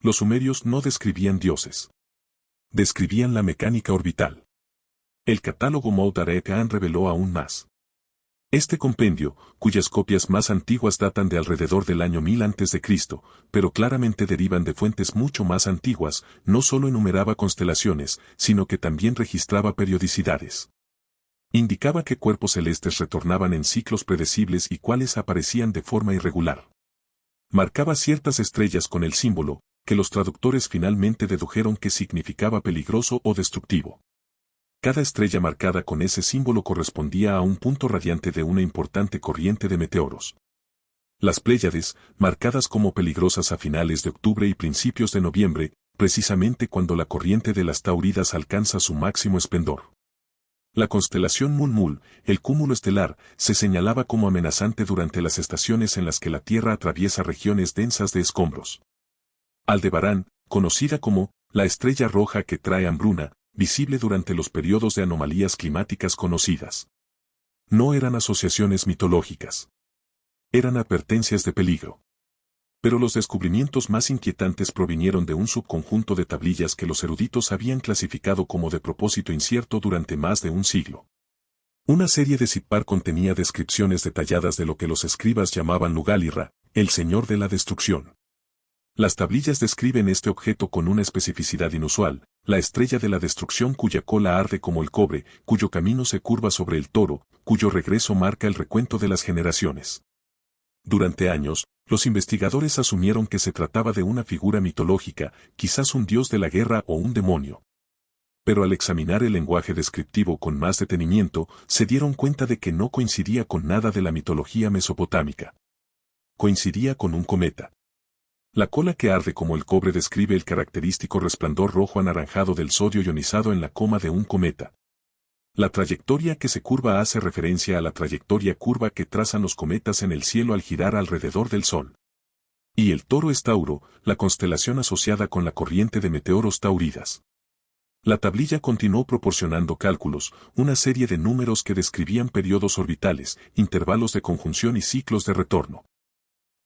Los sumerios no describían dioses. Describían la mecánica orbital. El catálogo Moudarek-An reveló aún más. Este compendio, cuyas copias más antiguas datan de alrededor del año 1000 a.C., pero claramente derivan de fuentes mucho más antiguas, no solo enumeraba constelaciones, sino que también registraba periodicidades. Indicaba que cuerpos celestes retornaban en ciclos predecibles y cuáles aparecían de forma irregular. Marcaba ciertas estrellas con el símbolo, que los traductores finalmente dedujeron que significaba peligroso o destructivo. Cada estrella marcada con ese símbolo correspondía a un punto radiante de una importante corriente de meteoros. Las Pléyades, marcadas como peligrosas a finales de octubre y principios de noviembre, precisamente cuando la corriente de las Tauridas alcanza su máximo esplendor. La constelación Mun-Mul, el cúmulo estelar, se señalaba como amenazante durante las estaciones en las que la Tierra atraviesa regiones densas de escombros. Aldebarán, conocida como la estrella roja que trae hambruna, visible durante los periodos de anomalías climáticas conocidas. No eran asociaciones mitológicas. Eran advertencias de peligro. Pero los descubrimientos más inquietantes provinieron de un subconjunto de tablillas que los eruditos habían clasificado como de propósito incierto durante más de un siglo. Una serie de Sipar contenía descripciones detalladas de lo que los escribas llamaban Lugalirra, el señor de la destrucción. Las tablillas describen este objeto con una especificidad inusual, la estrella de la destrucción cuya cola arde como el cobre, cuyo camino se curva sobre el toro, cuyo regreso marca el recuento de las generaciones. Durante años, los investigadores asumieron que se trataba de una figura mitológica, quizás un dios de la guerra o un demonio. Pero al examinar el lenguaje descriptivo con más detenimiento, se dieron cuenta de que no coincidía con nada de la mitología mesopotámica. Coincidía con un cometa. La cola que arde como el cobre describe el característico resplandor rojo anaranjado del sodio ionizado en la coma de un cometa. La trayectoria que se curva hace referencia a la trayectoria curva que trazan los cometas en el cielo al girar alrededor del Sol. Y el toro es Tauro, la constelación asociada con la corriente de meteoros tauridas. La tablilla continuó proporcionando cálculos, una serie de números que describían periodos orbitales, intervalos de conjunción y ciclos de retorno.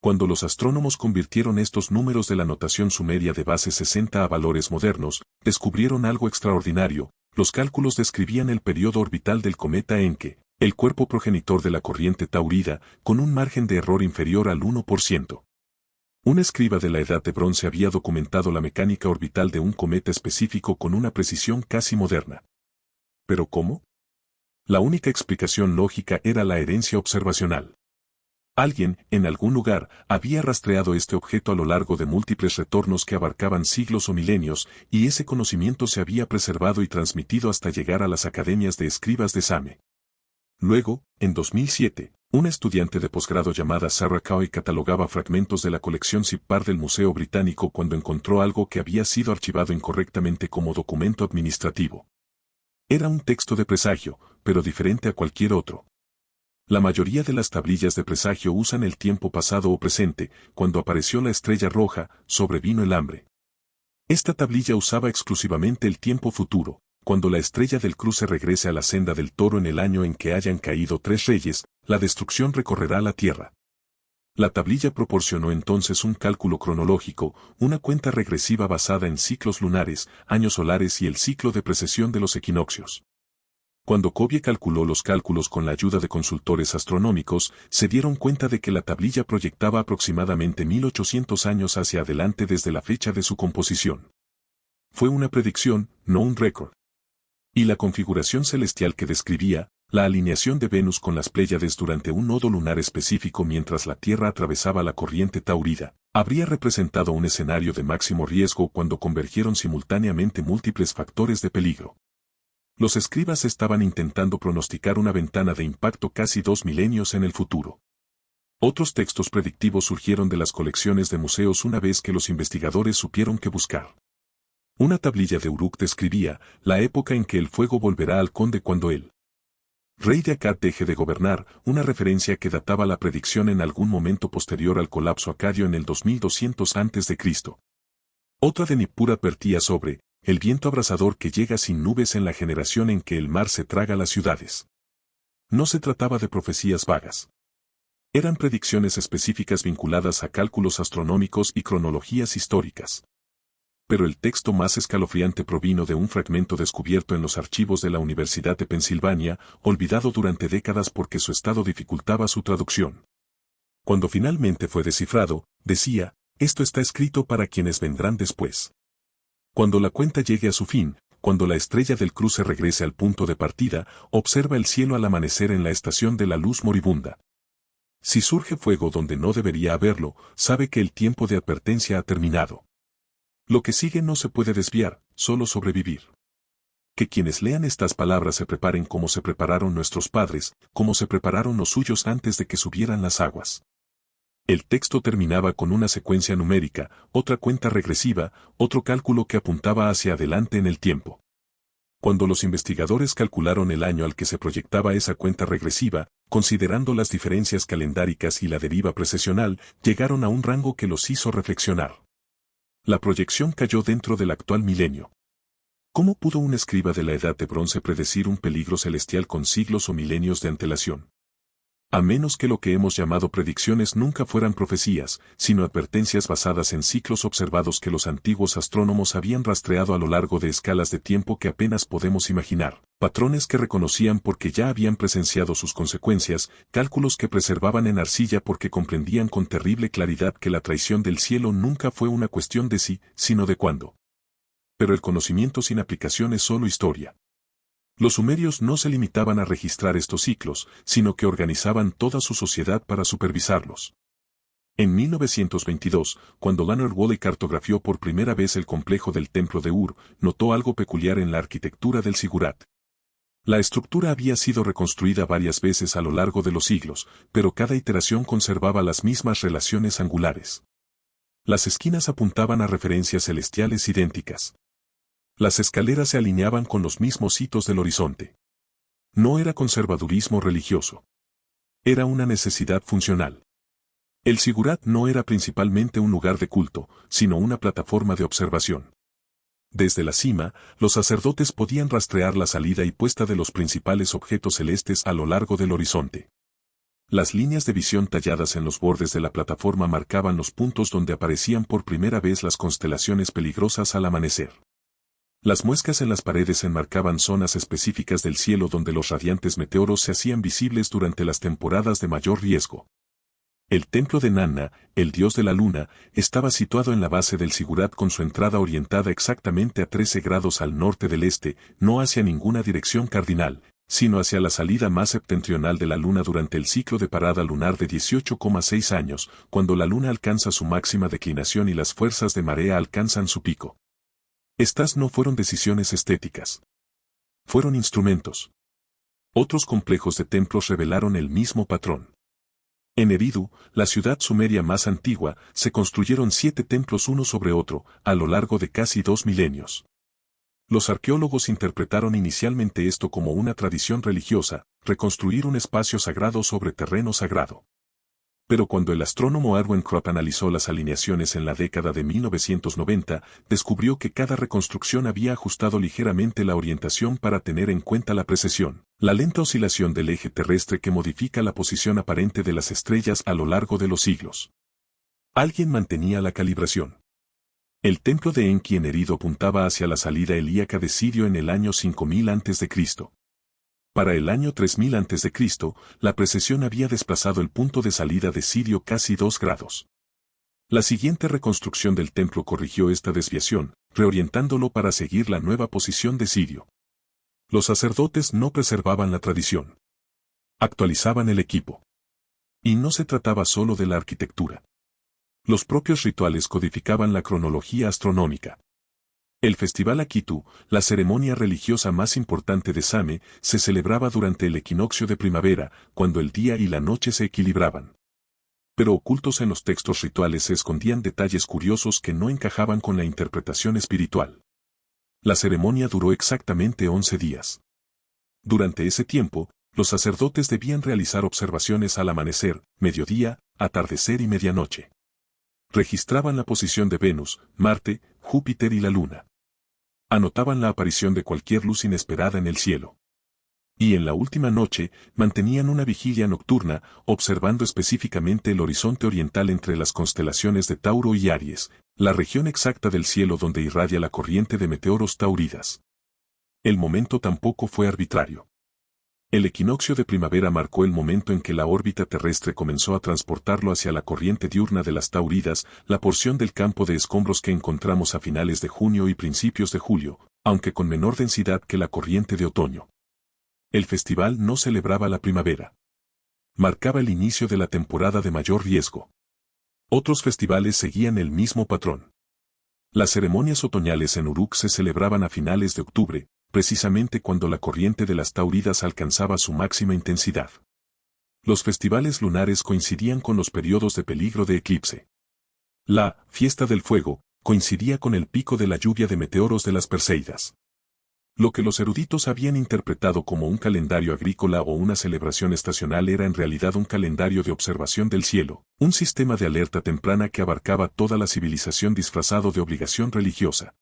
Cuando los astrónomos convirtieron estos números de la notación sumeria de base 60 a valores modernos, descubrieron algo extraordinario. Los cálculos describían el periodo orbital del cometa Encke, El cuerpo progenitor de la corriente taurida, con un margen de error inferior al 1%. Un escriba de la Edad de Bronce había documentado la mecánica orbital de un cometa específico con una precisión casi moderna. ¿Pero cómo? La única explicación lógica era la herencia observacional. Alguien, en algún lugar, había rastreado este objeto a lo largo de múltiples retornos que abarcaban siglos o milenios, y ese conocimiento se había preservado y transmitido hasta llegar a las academias de escribas de Same. Luego, en 2007, una estudiante de posgrado llamada Sarah Coy catalogaba fragmentos de la colección Sipar del Museo Británico cuando encontró algo que había sido archivado incorrectamente como documento administrativo. Era un texto de presagio, pero diferente a cualquier otro. La mayoría de las tablillas de presagio usan el tiempo pasado o presente. Cuando apareció la estrella roja, sobrevino el hambre. Esta tablilla usaba exclusivamente el tiempo futuro. Cuando la estrella del cruce regrese a la senda del toro en el año en que hayan caído 3 reyes, la destrucción recorrerá la tierra. La tablilla proporcionó entonces un cálculo cronológico, una cuenta regresiva basada en ciclos lunares, años solares y el ciclo de precesión de los equinoccios. Cuando Covey calculó los cálculos con la ayuda de consultores astronómicos, se dieron cuenta de que la tablilla proyectaba aproximadamente 1800 años hacia adelante desde la fecha de su composición. Fue una predicción, no un récord. Y la configuración celestial que describía, la alineación de Venus con las Pléyades durante un nodo lunar específico mientras la Tierra atravesaba la corriente taurida, habría representado un escenario de máximo riesgo cuando convergieron simultáneamente múltiples factores de peligro. Los escribas estaban intentando pronosticar una ventana de impacto casi 2 milenios en el futuro. Otros textos predictivos surgieron de las colecciones de museos una vez que los investigadores supieron qué buscar. Una tablilla de Uruk describía la época en que el fuego volverá al conde cuando el rey de Akkad deje de gobernar, una referencia que databa la predicción en algún momento posterior al colapso acadio en el 2200 a.C. Otra de Nippur advertía sobre el viento abrasador que llega sin nubes en la generación en que el mar se traga las ciudades. No se trataba de profecías vagas. Eran predicciones específicas vinculadas a cálculos astronómicos y cronologías históricas. Pero el texto más escalofriante provino de un fragmento descubierto en los archivos de la Universidad de Pensilvania, olvidado durante décadas porque su estado dificultaba su traducción. Cuando finalmente fue descifrado, decía, esto está escrito para quienes vendrán después. Cuando la cuenta llegue a su fin, cuando la estrella del cruce regrese al punto de partida, observa el cielo al amanecer en la estación de la luz moribunda. Si surge fuego donde no debería haberlo, sabe que el tiempo de advertencia ha terminado. Lo que sigue no se puede desviar, solo sobrevivir. Que quienes lean estas palabras se preparen como se prepararon nuestros padres, como se prepararon los suyos antes de que subieran las aguas. El texto terminaba con una secuencia numérica, otra cuenta regresiva, otro cálculo que apuntaba hacia adelante en el tiempo. Cuando los investigadores calcularon el año al que se proyectaba esa cuenta regresiva, considerando las diferencias calendáricas y la deriva precesional, llegaron a un rango que los hizo reflexionar. La proyección cayó dentro del actual milenio. ¿Cómo pudo un escriba de la Edad de Bronce predecir un peligro celestial con siglos o milenios de antelación? A menos que lo que hemos llamado predicciones nunca fueran profecías, sino advertencias basadas en ciclos observados que los antiguos astrónomos habían rastreado a lo largo de escalas de tiempo que apenas podemos imaginar, patrones que reconocían porque ya habían presenciado sus consecuencias, cálculos que preservaban en arcilla porque comprendían con terrible claridad que la traición del cielo nunca fue una cuestión de si, sino de cuándo. Pero el conocimiento sin aplicación es solo historia. Los sumerios no se limitaban a registrar estos ciclos, sino que organizaban toda su sociedad para supervisarlos. En 1922, cuando Leonard Woolley cartografió por primera vez el complejo del templo de Ur, notó algo peculiar en la arquitectura del zigurat. La estructura había sido reconstruida varias veces a lo largo de los siglos, pero cada iteración conservaba las mismas relaciones angulares. Las esquinas apuntaban a referencias celestiales idénticas. Las escaleras se alineaban con los mismos hitos del horizonte. No era conservadurismo religioso. Era una necesidad funcional. El zigurat no era principalmente un lugar de culto, sino una plataforma de observación. Desde la cima, los sacerdotes podían rastrear la salida y puesta de los principales objetos celestes a lo largo del horizonte. Las líneas de visión talladas en los bordes de la plataforma marcaban los puntos donde aparecían por primera vez las constelaciones peligrosas al amanecer. Las muescas en las paredes enmarcaban zonas específicas del cielo donde los radiantes meteoros se hacían visibles durante las temporadas de mayor riesgo. El templo de Nanna, el dios de la luna, estaba situado en la base del Sigurat con su entrada orientada exactamente a 13 grados al norte del este, no hacia ninguna dirección cardinal, sino hacia la salida más septentrional de la luna durante el ciclo de parada lunar de 18,6 años, cuando la luna alcanza su máxima declinación y las fuerzas de marea alcanzan su pico. Estas no fueron decisiones estéticas. Fueron instrumentos. Otros complejos de templos revelaron el mismo patrón. En Eridu, la ciudad sumeria más antigua, se construyeron 7 templos uno sobre otro, a lo largo de casi 2 milenios. Los arqueólogos interpretaron inicialmente esto como una tradición religiosa, reconstruir un espacio sagrado sobre terreno sagrado. Pero cuando el astrónomo Erwin Krupp analizó las alineaciones en la década de 1990, descubrió que cada reconstrucción había ajustado ligeramente la orientación para tener en cuenta la precesión, la lenta oscilación del eje terrestre que modifica la posición aparente de las estrellas a lo largo de los siglos. Alguien mantenía la calibración. El templo de Enki en Eridu apuntaba hacia la salida helíaca de Sirio en el año 5000 a.C. Para el año 3000 a.C., la precesión había desplazado el punto de salida de Sirio casi 2 grados. La siguiente reconstrucción del templo corrigió esta desviación, reorientándolo para seguir la nueva posición de Sirio. Los sacerdotes no preservaban la tradición. Actualizaban el equipo. Y no se trataba solo de la arquitectura. Los propios rituales codificaban la cronología astronómica. El Festival Akitu, la ceremonia religiosa más importante de Same, se celebraba durante el equinoccio de primavera, cuando el día y la noche se equilibraban. Pero ocultos en los textos rituales se escondían detalles curiosos que no encajaban con la interpretación espiritual. La ceremonia duró exactamente 11 días. Durante ese tiempo, los sacerdotes debían realizar observaciones al amanecer, mediodía, atardecer y medianoche. Registraban la posición de Venus, Marte, Júpiter y la Luna. Anotaban la aparición de cualquier luz inesperada en el cielo. Y en la última noche, mantenían una vigilia nocturna, observando específicamente el horizonte oriental entre las constelaciones de Tauro y Aries, la región exacta del cielo donde irradia la corriente de meteoros tauridas. El momento tampoco fue arbitrario. El equinoccio de primavera marcó el momento en que la órbita terrestre comenzó a transportarlo hacia la corriente diurna de las Tauridas, la porción del campo de escombros que encontramos a finales de junio y principios de julio, aunque con menor densidad que la corriente de otoño. El festival no celebraba la primavera. Marcaba el inicio de la temporada de mayor riesgo. Otros festivales seguían el mismo patrón. Las ceremonias otoñales en Uruk se celebraban a finales de octubre, precisamente cuando la corriente de las Tauridas alcanzaba su máxima intensidad. Los festivales lunares coincidían con los periodos de peligro de eclipse. La fiesta del fuego coincidía con el pico de la lluvia de meteoros de las Perseidas. Lo que los eruditos habían interpretado como un calendario agrícola o una celebración estacional era en realidad un calendario de observación del cielo, un sistema de alerta temprana que abarcaba toda la civilización disfrazado de obligación religiosa.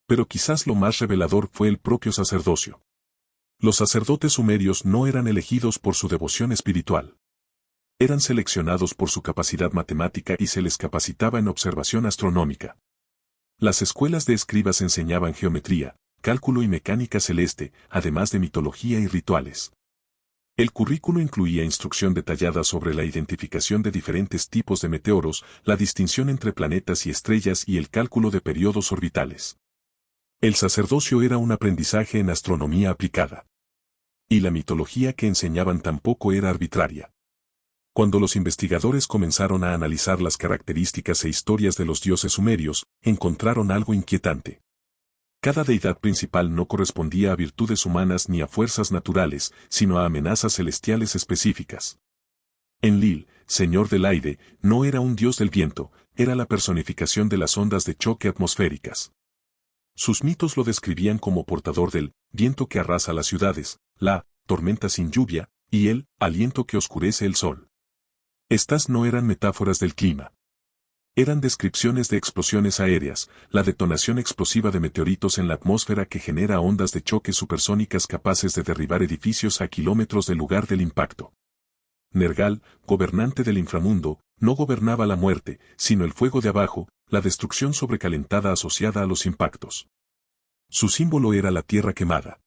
Pero quizás lo más revelador fue el propio sacerdocio. Los sacerdotes sumerios no eran elegidos por su devoción espiritual. Eran seleccionados por su capacidad matemática y se les capacitaba en observación astronómica. Las escuelas de escribas enseñaban geometría, cálculo y mecánica celeste, además de mitología y rituales. El currículo incluía instrucción detallada sobre la identificación de diferentes tipos de meteoros, la distinción entre planetas y estrellas y el cálculo de periodos orbitales. El sacerdocio era un aprendizaje en astronomía aplicada. Y la mitología que enseñaban tampoco era arbitraria. Cuando los investigadores comenzaron a analizar las características e historias de los dioses sumerios, encontraron algo inquietante. Cada deidad principal no correspondía a virtudes humanas ni a fuerzas naturales, sino a amenazas celestiales específicas. Enlil, señor del aire, no era un dios del viento, era la personificación de las ondas de choque atmosféricas. Sus mitos lo describían como portador del viento que arrasa las ciudades, la tormenta sin lluvia, y el aliento que oscurece el sol. Estas no eran metáforas del clima. Eran descripciones de explosiones aéreas, la detonación explosiva de meteoritos en la atmósfera que genera ondas de choque supersónicas capaces de derribar edificios a kilómetros del lugar del impacto. Nergal, gobernante del inframundo, no gobernaba la muerte, sino el fuego de abajo, la destrucción sobrecalentada asociada a los impactos. Su símbolo era la tierra quemada.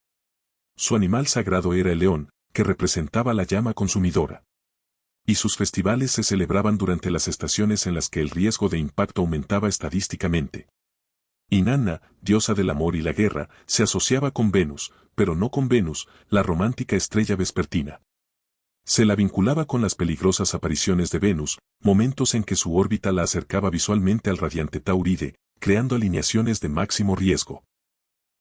Su animal sagrado era el león, que representaba la llama consumidora. Y sus festivales se celebraban durante las estaciones en las que el riesgo de impacto aumentaba estadísticamente. Inanna, diosa del amor y la guerra, se asociaba con Venus, pero no con Venus, la romántica estrella vespertina. Se la vinculaba con las peligrosas apariciones de Venus, momentos en que su órbita la acercaba visualmente al radiante Tauride, creando alineaciones de máximo riesgo.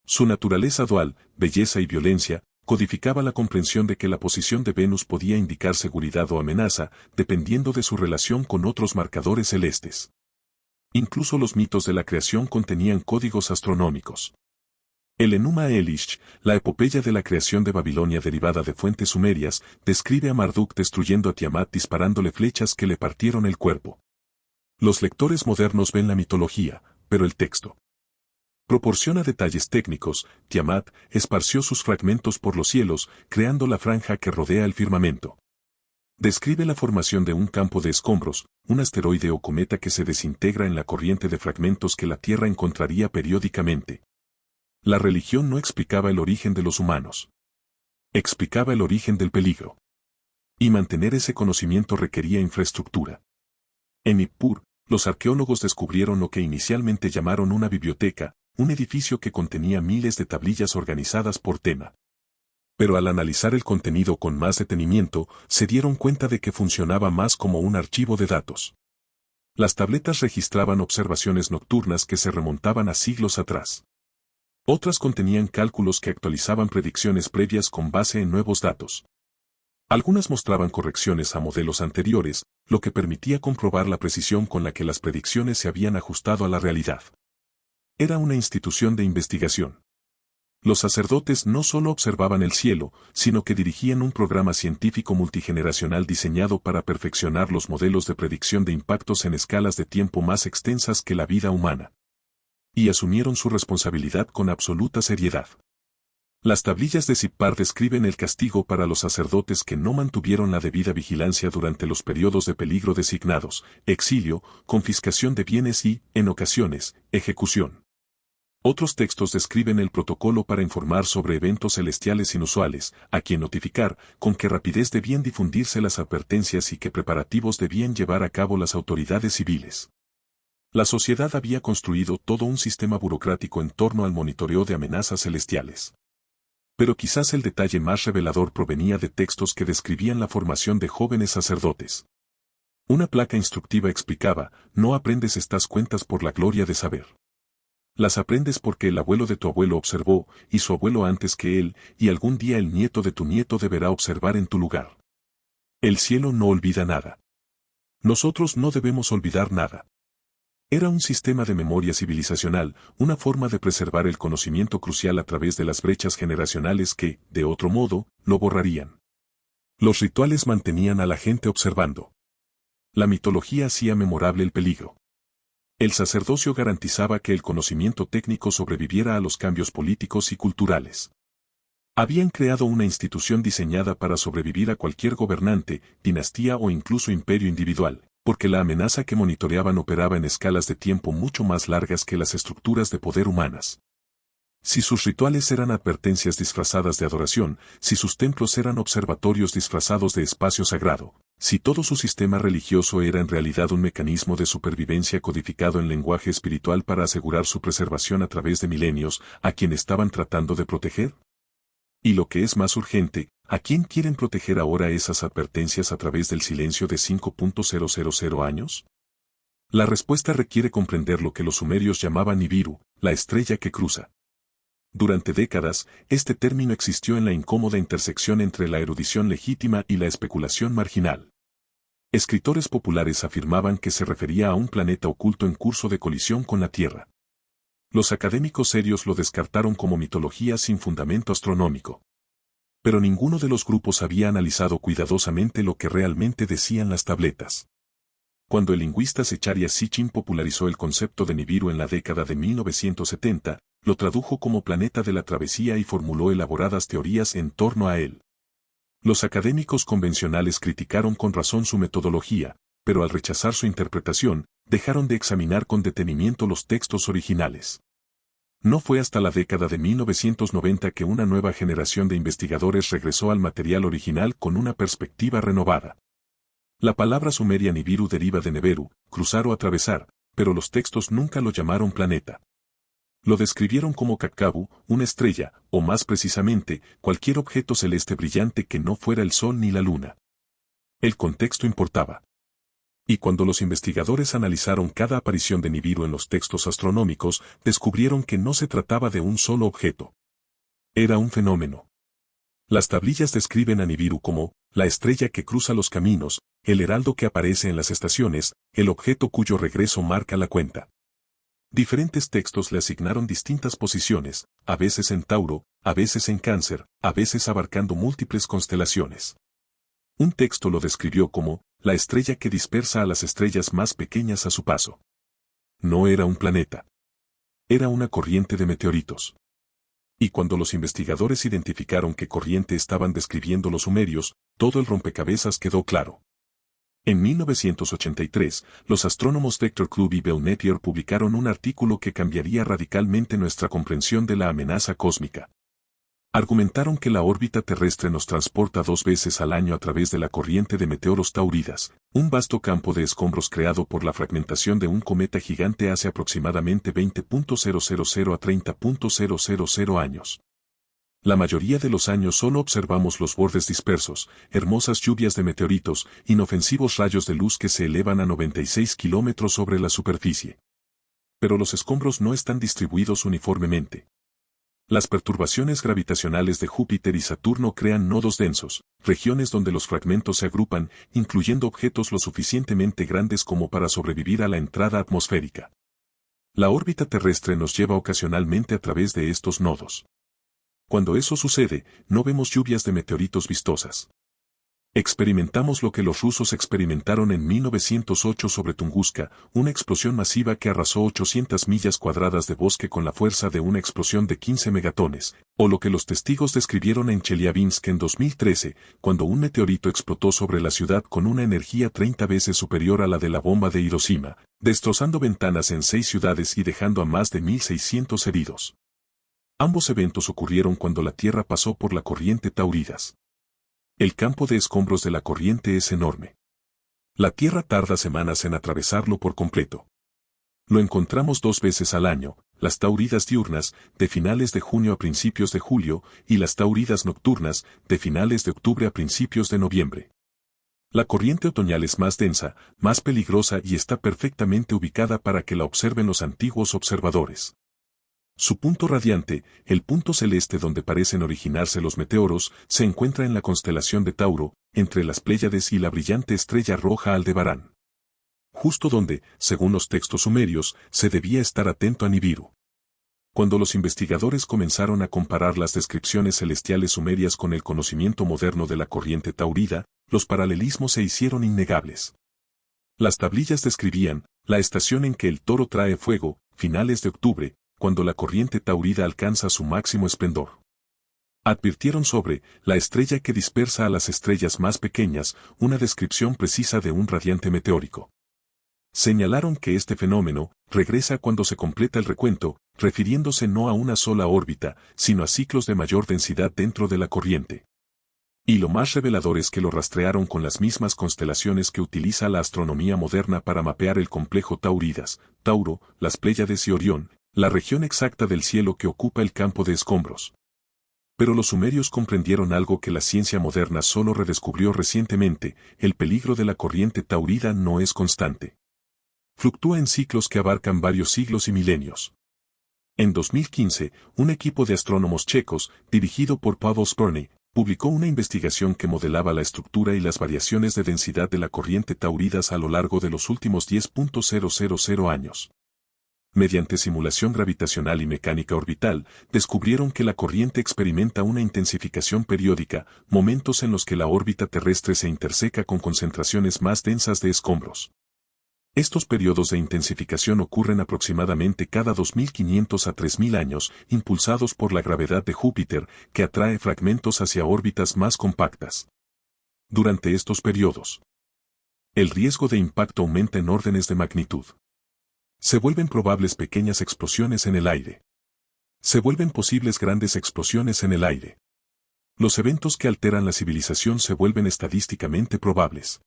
Su naturaleza dual, belleza y violencia, codificaba la comprensión de que la posición de Venus podía indicar seguridad o amenaza, dependiendo de su relación con otros marcadores celestes. Incluso los mitos de la creación contenían códigos astronómicos. El Enuma Elish, la epopeya de la creación de Babilonia derivada de fuentes sumerias, describe a Marduk destruyendo a Tiamat disparándole flechas que le partieron el cuerpo. Los lectores modernos ven la mitología, pero el texto proporciona detalles técnicos. Tiamat esparció sus fragmentos por los cielos, creando la franja que rodea el firmamento. Describe la formación de un campo de escombros, un asteroide o cometa que se desintegra en la corriente de fragmentos que la Tierra encontraría periódicamente. La religión no explicaba el origen de los humanos. Explicaba el origen del peligro. Y mantener ese conocimiento requería infraestructura. En Nippur, los arqueólogos descubrieron lo que inicialmente llamaron una biblioteca, un edificio que contenía miles de tablillas organizadas por tema. Pero al analizar el contenido con más detenimiento, se dieron cuenta de que funcionaba más como un archivo de datos. Las tabletas registraban observaciones nocturnas que se remontaban a siglos atrás. Otras contenían cálculos que actualizaban predicciones previas con base en nuevos datos. Algunas mostraban correcciones a modelos anteriores, lo que permitía comprobar la precisión con la que las predicciones se habían ajustado a la realidad. Era una institución de investigación. Los sacerdotes no solo observaban el cielo, sino que dirigían un programa científico multigeneracional diseñado para perfeccionar los modelos de predicción de impactos en escalas de tiempo más extensas que la vida humana. Y asumieron su responsabilidad con absoluta seriedad. Las tablillas de Sippar describen el castigo para los sacerdotes que no mantuvieron la debida vigilancia durante los periodos de peligro designados: exilio, confiscación de bienes y, en ocasiones, ejecución. Otros textos describen el protocolo para informar sobre eventos celestiales inusuales, a quién notificar, con qué rapidez debían difundirse las advertencias y qué preparativos debían llevar a cabo las autoridades civiles. La sociedad había construido todo un sistema burocrático en torno al monitoreo de amenazas celestiales. Pero quizás el detalle más revelador provenía de textos que describían la formación de jóvenes sacerdotes. Una placa instructiva explicaba: no aprendes estas cuentas por la gloria de saber. Las aprendes porque el abuelo de tu abuelo observó, y su abuelo antes que él, y algún día el nieto de tu nieto deberá observar en tu lugar. El cielo no olvida nada. Nosotros no debemos olvidar nada. Era un sistema de memoria civilizacional, una forma de preservar el conocimiento crucial a través de las brechas generacionales que, de otro modo, lo borrarían. Los rituales mantenían a la gente observando. La mitología hacía memorable el peligro. El sacerdocio garantizaba que el conocimiento técnico sobreviviera a los cambios políticos y culturales. Habían creado una institución diseñada para sobrevivir a cualquier gobernante, dinastía o incluso imperio individual, porque la amenaza que monitoreaban operaba en escalas de tiempo mucho más largas que las estructuras de poder humanas. Si sus rituales eran advertencias disfrazadas de adoración, si sus templos eran observatorios disfrazados de espacio sagrado, si todo su sistema religioso era en realidad un mecanismo de supervivencia codificado en lenguaje espiritual para asegurar su preservación a través de milenios, ¿a quién estaban tratando de proteger? Y lo que es más urgente, ¿a quién quieren proteger ahora esas advertencias a través del silencio de 5.000 años? La respuesta requiere comprender lo que los sumerios llamaban Nibiru, la estrella que cruza. Durante décadas, este término existió en la incómoda intersección entre la erudición legítima y la especulación marginal. Escritores populares afirmaban que se refería a un planeta oculto en curso de colisión con la Tierra. Los académicos serios lo descartaron como mitología sin fundamento astronómico. Pero ninguno de los grupos había analizado cuidadosamente lo que realmente decían las tabletas. Cuando el lingüista Zecharia Sitchin popularizó el concepto de Nibiru en la década de 1970, lo tradujo como planeta de la travesía y formuló elaboradas teorías en torno a él. Los académicos convencionales criticaron con razón su metodología, pero al rechazar su interpretación, dejaron de examinar con detenimiento los textos originales. No fue hasta la década de 1990 que una nueva generación de investigadores regresó al material original con una perspectiva renovada. La palabra sumeria Nibiru deriva de Neberu, cruzar o atravesar, pero los textos nunca lo llamaron planeta. Lo describieron como Kakkabu, una estrella, o más precisamente, cualquier objeto celeste brillante que no fuera el Sol ni la Luna. El contexto importaba. Y cuando los investigadores analizaron cada aparición de Nibiru en los textos astronómicos, descubrieron que no se trataba de un solo objeto. Era un fenómeno. Las tablillas describen a Nibiru como la estrella que cruza los caminos, el heraldo que aparece en las estaciones, el objeto cuyo regreso marca la cuenta. Diferentes textos le asignaron distintas posiciones, a veces en Tauro, a veces en Cáncer, a veces abarcando múltiples constelaciones. Un texto lo describió como la estrella que dispersa a las estrellas más pequeñas a su paso. No era un planeta. Era una corriente de meteoritos. Y cuando los investigadores identificaron qué corriente estaban describiendo los sumerios, todo el rompecabezas quedó claro. En 1983, los astrónomos Vector Club y Bell Napier publicaron un artículo que cambiaría radicalmente nuestra comprensión de la amenaza cósmica. Argumentaron que la órbita terrestre nos transporta 2 veces al año a través de la corriente de meteoros tauridas, un vasto campo de escombros creado por la fragmentación de un cometa gigante hace aproximadamente 20.000 a 30.000 años. La mayoría de los años solo observamos los bordes dispersos, hermosas lluvias de meteoritos, inofensivos rayos de luz que se elevan a 96 kilómetros sobre la superficie. Pero los escombros no están distribuidos uniformemente. Las perturbaciones gravitacionales de Júpiter y Saturno crean nodos densos, regiones donde los fragmentos se agrupan, incluyendo objetos lo suficientemente grandes como para sobrevivir a la entrada atmosférica. La órbita terrestre nos lleva ocasionalmente a través de estos nodos. Cuando eso sucede, no vemos lluvias de meteoritos vistosas. Experimentamos lo que los rusos experimentaron en 1908 sobre Tunguska, una explosión masiva que arrasó 800 millas cuadradas de bosque con la fuerza de una explosión de 15 megatones, o lo que los testigos describieron en Chelyabinsk en 2013, cuando un meteorito explotó sobre la ciudad con una energía 30 veces superior a la de la bomba de Hiroshima, destrozando ventanas en 6 ciudades y dejando a más de 1.600 heridos. Ambos eventos ocurrieron cuando la Tierra pasó por la corriente Tauridas. El campo de escombros de la corriente es enorme. La Tierra tarda semanas en atravesarlo por completo. Lo encontramos 2 veces al año, las tauridas diurnas, de finales de junio a principios de julio, y las tauridas nocturnas, de finales de octubre a principios de noviembre. La corriente otoñal es más densa, más peligrosa y está perfectamente ubicada para que la observen los antiguos observadores. Su punto radiante, el punto celeste donde parecen originarse los meteoros, se encuentra en la constelación de Tauro, entre las Pléyades y la brillante estrella roja Aldebarán. Justo donde, según los textos sumerios, se debía estar atento a Nibiru. Cuando los investigadores comenzaron a comparar las descripciones celestiales sumerias con el conocimiento moderno de la corriente taurida, los paralelismos se hicieron innegables. Las tablillas describían la estación en que el toro trae fuego, finales de octubre, cuando la corriente taurida alcanza su máximo esplendor. Advirtieron sobre la estrella que dispersa a las estrellas más pequeñas, una descripción precisa de un radiante meteórico. Señalaron que este fenómeno regresa cuando se completa el recuento, refiriéndose no a una sola órbita, sino a ciclos de mayor densidad dentro de la corriente. Y lo más revelador es que lo rastrearon con las mismas constelaciones que utiliza la astronomía moderna para mapear el complejo Tauridas, Tauro, las Pléyades y Orión, la región exacta del cielo que ocupa el campo de escombros. Pero los sumerios comprendieron algo que la ciencia moderna solo redescubrió recientemente: el peligro de la corriente taurida no es constante. Fluctúa en ciclos que abarcan varios siglos y milenios. En 2015, un equipo de astrónomos checos, dirigido por Pavel Spurný, publicó una investigación que modelaba la estructura y las variaciones de densidad de la corriente tauridas a lo largo de los últimos 10.000 años. Mediante simulación gravitacional y mecánica orbital, descubrieron que la corriente experimenta una intensificación periódica, momentos en los que la órbita terrestre se interseca con concentraciones más densas de escombros. Estos periodos de intensificación ocurren aproximadamente cada 2.500 a 3.000 años, impulsados por la gravedad de Júpiter, que atrae fragmentos hacia órbitas más compactas. Durante estos periodos, el riesgo de impacto aumenta en órdenes de magnitud. Se vuelven probables pequeñas explosiones en el aire. Se vuelven posibles grandes explosiones en el aire. Los eventos que alteran la civilización se vuelven estadísticamente probables.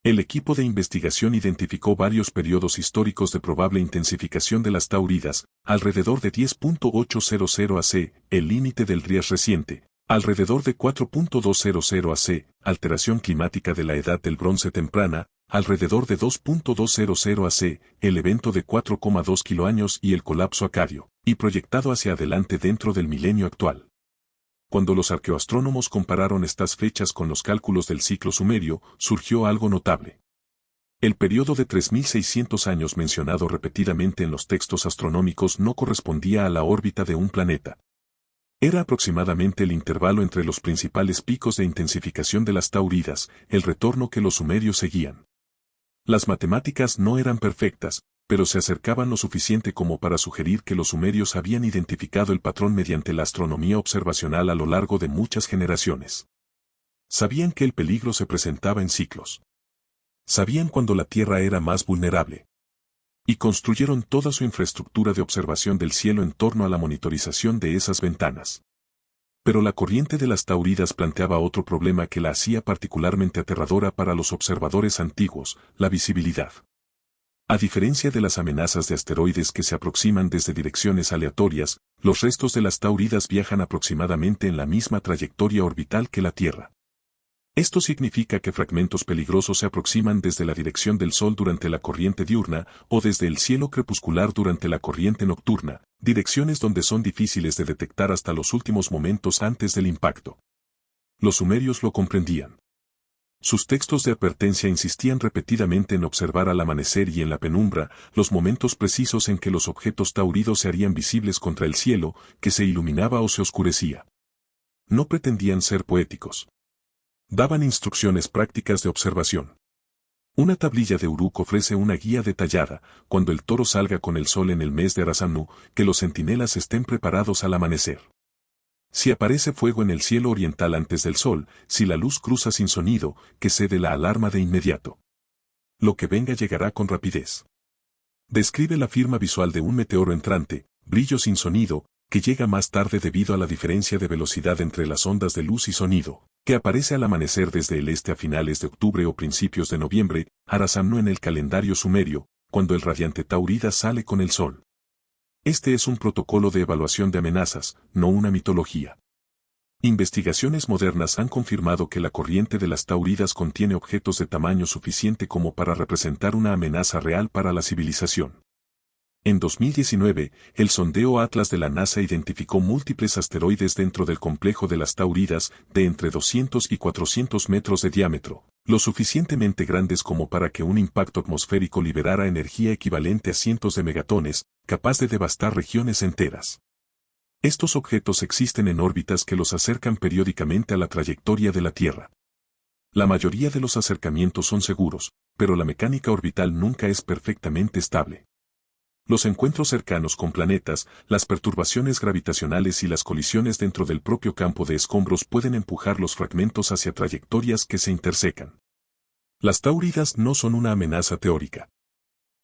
El equipo de investigación identificó varios periodos históricos de probable intensificación de las Táuridas, alrededor de 10.800 AC, el límite del Ries reciente, alrededor de 4.200 AC, alteración climática de la Edad del Bronce temprana, alrededor de 2.200 AC, el evento de 4,2 kiloaños y el colapso acadio, y proyectado hacia adelante dentro del milenio actual. Cuando los arqueoastrónomos compararon estas fechas con los cálculos del ciclo sumerio, surgió algo notable. El periodo de 3.600 años mencionado repetidamente en los textos astronómicos no correspondía a la órbita de un planeta. Era aproximadamente el intervalo entre los principales picos de intensificación de las Táuridas, el retorno que los sumerios seguían. Las matemáticas no eran perfectas, pero se acercaban lo suficiente como para sugerir que los sumerios habían identificado el patrón mediante la astronomía observacional a lo largo de muchas generaciones. Sabían que el peligro se presentaba en ciclos. Sabían cuando la Tierra era más vulnerable. Y construyeron toda su infraestructura de observación del cielo en torno a la monitorización de esas ventanas. Pero la corriente de las Táuridas planteaba otro problema que la hacía particularmente aterradora para los observadores antiguos, la visibilidad. A diferencia de las amenazas de asteroides que se aproximan desde direcciones aleatorias, los restos de las Táuridas viajan aproximadamente en la misma trayectoria orbital que la Tierra. Esto significa que fragmentos peligrosos se aproximan desde la dirección del Sol durante la corriente diurna o desde el cielo crepuscular durante la corriente nocturna, direcciones donde son difíciles de detectar hasta los últimos momentos antes del impacto. Los sumerios lo comprendían. Sus textos de advertencia insistían repetidamente en observar al amanecer y en la penumbra los momentos precisos en que los objetos tauridos se harían visibles contra el cielo, que se iluminaba o se oscurecía. No pretendían ser poéticos. Daban instrucciones prácticas de observación. Una tablilla de Uruk ofrece una guía detallada, cuando el toro salga con el sol en el mes de Arasanu, que los centinelas estén preparados al amanecer. Si aparece fuego en el cielo oriental antes del sol, si la luz cruza sin sonido, que cede la alarma de inmediato. Lo que venga llegará con rapidez. Describe la firma visual de un meteoro entrante, brillo sin sonido, que llega más tarde debido a la diferencia de velocidad entre las ondas de luz y sonido, que aparece al amanecer desde el este a finales de octubre o principios de noviembre, Arasanu en el calendario sumerio, cuando el radiante Taurida sale con el sol. Este es un protocolo de evaluación de amenazas, no una mitología. Investigaciones modernas han confirmado que la corriente de las Táuridas contiene objetos de tamaño suficiente como para representar una amenaza real para la civilización. En 2019, el sondeo Atlas de la NASA identificó múltiples asteroides dentro del complejo de las Táuridas, de entre 200 y 400 metros de diámetro, lo suficientemente grandes como para que un impacto atmosférico liberara energía equivalente a cientos de megatones, capaz de devastar regiones enteras. Estos objetos existen en órbitas que los acercan periódicamente a la trayectoria de la Tierra. La mayoría de los acercamientos son seguros, pero la mecánica orbital nunca es perfectamente estable. Los encuentros cercanos con planetas, las perturbaciones gravitacionales y las colisiones dentro del propio campo de escombros pueden empujar los fragmentos hacia trayectorias que se intersecan. Las Táuridas no son una amenaza teórica.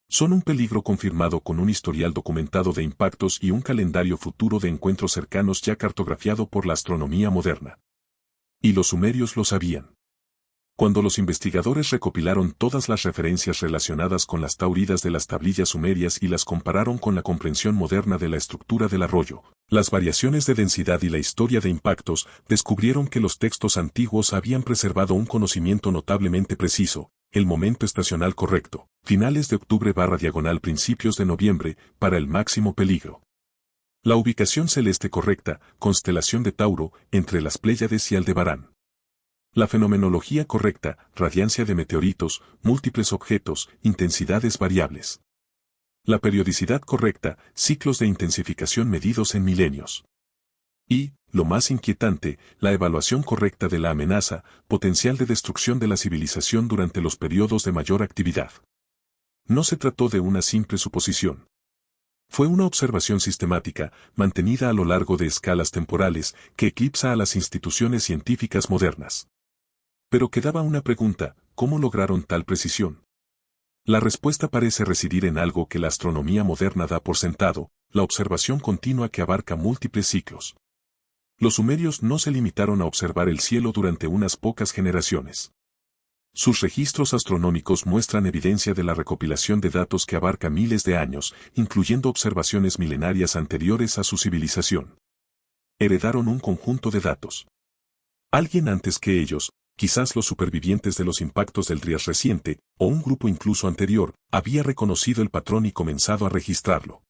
Son un peligro confirmado con un historial documentado de impactos y un calendario futuro de encuentros cercanos ya cartografiado por la astronomía moderna. Y los sumerios lo sabían. Cuando los investigadores recopilaron todas las referencias relacionadas con las Táuridas de las tablillas sumerias y las compararon con la comprensión moderna de la estructura del arroyo, las variaciones de densidad y la historia de impactos, descubrieron que los textos antiguos habían preservado un conocimiento notablemente preciso, el momento estacional correcto, finales de octubre/principios de noviembre, para el máximo peligro. La ubicación celeste correcta, constelación de Tauro, entre las Pléyades y Aldebarán. La fenomenología correcta, radiancia de meteoritos, múltiples objetos, intensidades variables. La periodicidad correcta, ciclos de intensificación medidos en milenios. Y, lo más inquietante, la evaluación correcta de la amenaza, potencial de destrucción de la civilización durante los periodos de mayor actividad. No se trató de una simple suposición. Fue una observación sistemática, mantenida a lo largo de escalas temporales, que eclipsa a las instituciones científicas modernas. Pero quedaba una pregunta: ¿cómo lograron tal precisión? La respuesta parece residir en algo que la astronomía moderna da por sentado: la observación continua que abarca múltiples ciclos. Los sumerios no se limitaron a observar el cielo durante unas pocas generaciones. Sus registros astronómicos muestran evidencia de la recopilación de datos que abarca miles de años, incluyendo observaciones milenarias anteriores a su civilización. Heredaron un conjunto de datos. Alguien antes que ellos, quizás los supervivientes de los impactos del Dryas reciente, o un grupo incluso anterior, había reconocido el patrón y comenzado a registrarlo.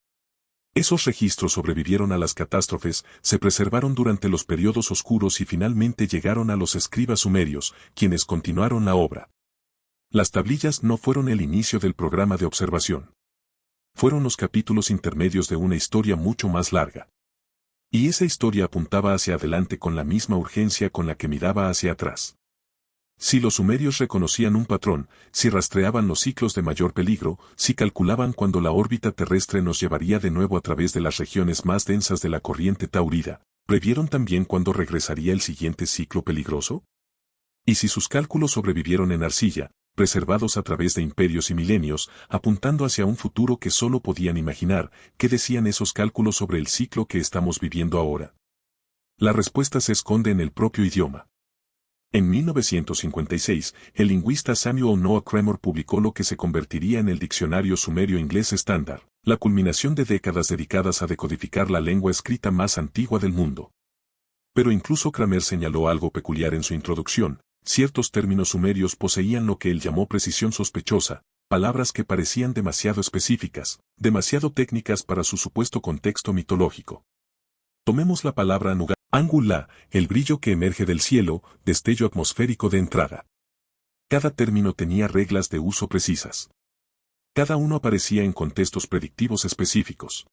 Esos registros sobrevivieron a las catástrofes, se preservaron durante los periodos oscuros y finalmente llegaron a los escribas sumerios, quienes continuaron la obra. Las tablillas no fueron el inicio del programa de observación. Fueron los capítulos intermedios de una historia mucho más larga. Y esa historia apuntaba hacia adelante con la misma urgencia con la que miraba hacia atrás. Si los sumerios reconocían un patrón, si rastreaban los ciclos de mayor peligro, si calculaban cuándo la órbita terrestre nos llevaría de nuevo a través de las regiones más densas de la corriente taurida, ¿previeron también cuándo regresaría el siguiente ciclo peligroso? Y si sus cálculos sobrevivieron en arcilla, preservados a través de imperios y milenios, apuntando hacia un futuro que solo podían imaginar, ¿qué decían esos cálculos sobre el ciclo que estamos viviendo ahora? La respuesta se esconde en el propio idioma. En 1956, el lingüista Samuel Noah Kramer publicó lo que se convertiría en el Diccionario Sumerio Inglés Estándar, la culminación de décadas dedicadas a decodificar la lengua escrita más antigua del mundo. Pero incluso Kramer señaló algo peculiar en su introducción: ciertos términos sumerios poseían lo que él llamó precisión sospechosa, palabras que parecían demasiado específicas, demasiado técnicas para su supuesto contexto mitológico. Tomemos la palabra Angula, el brillo que emerge del cielo, destello atmosférico de entrada. Cada término tenía reglas de uso precisas. Cada uno aparecía en contextos predictivos específicos.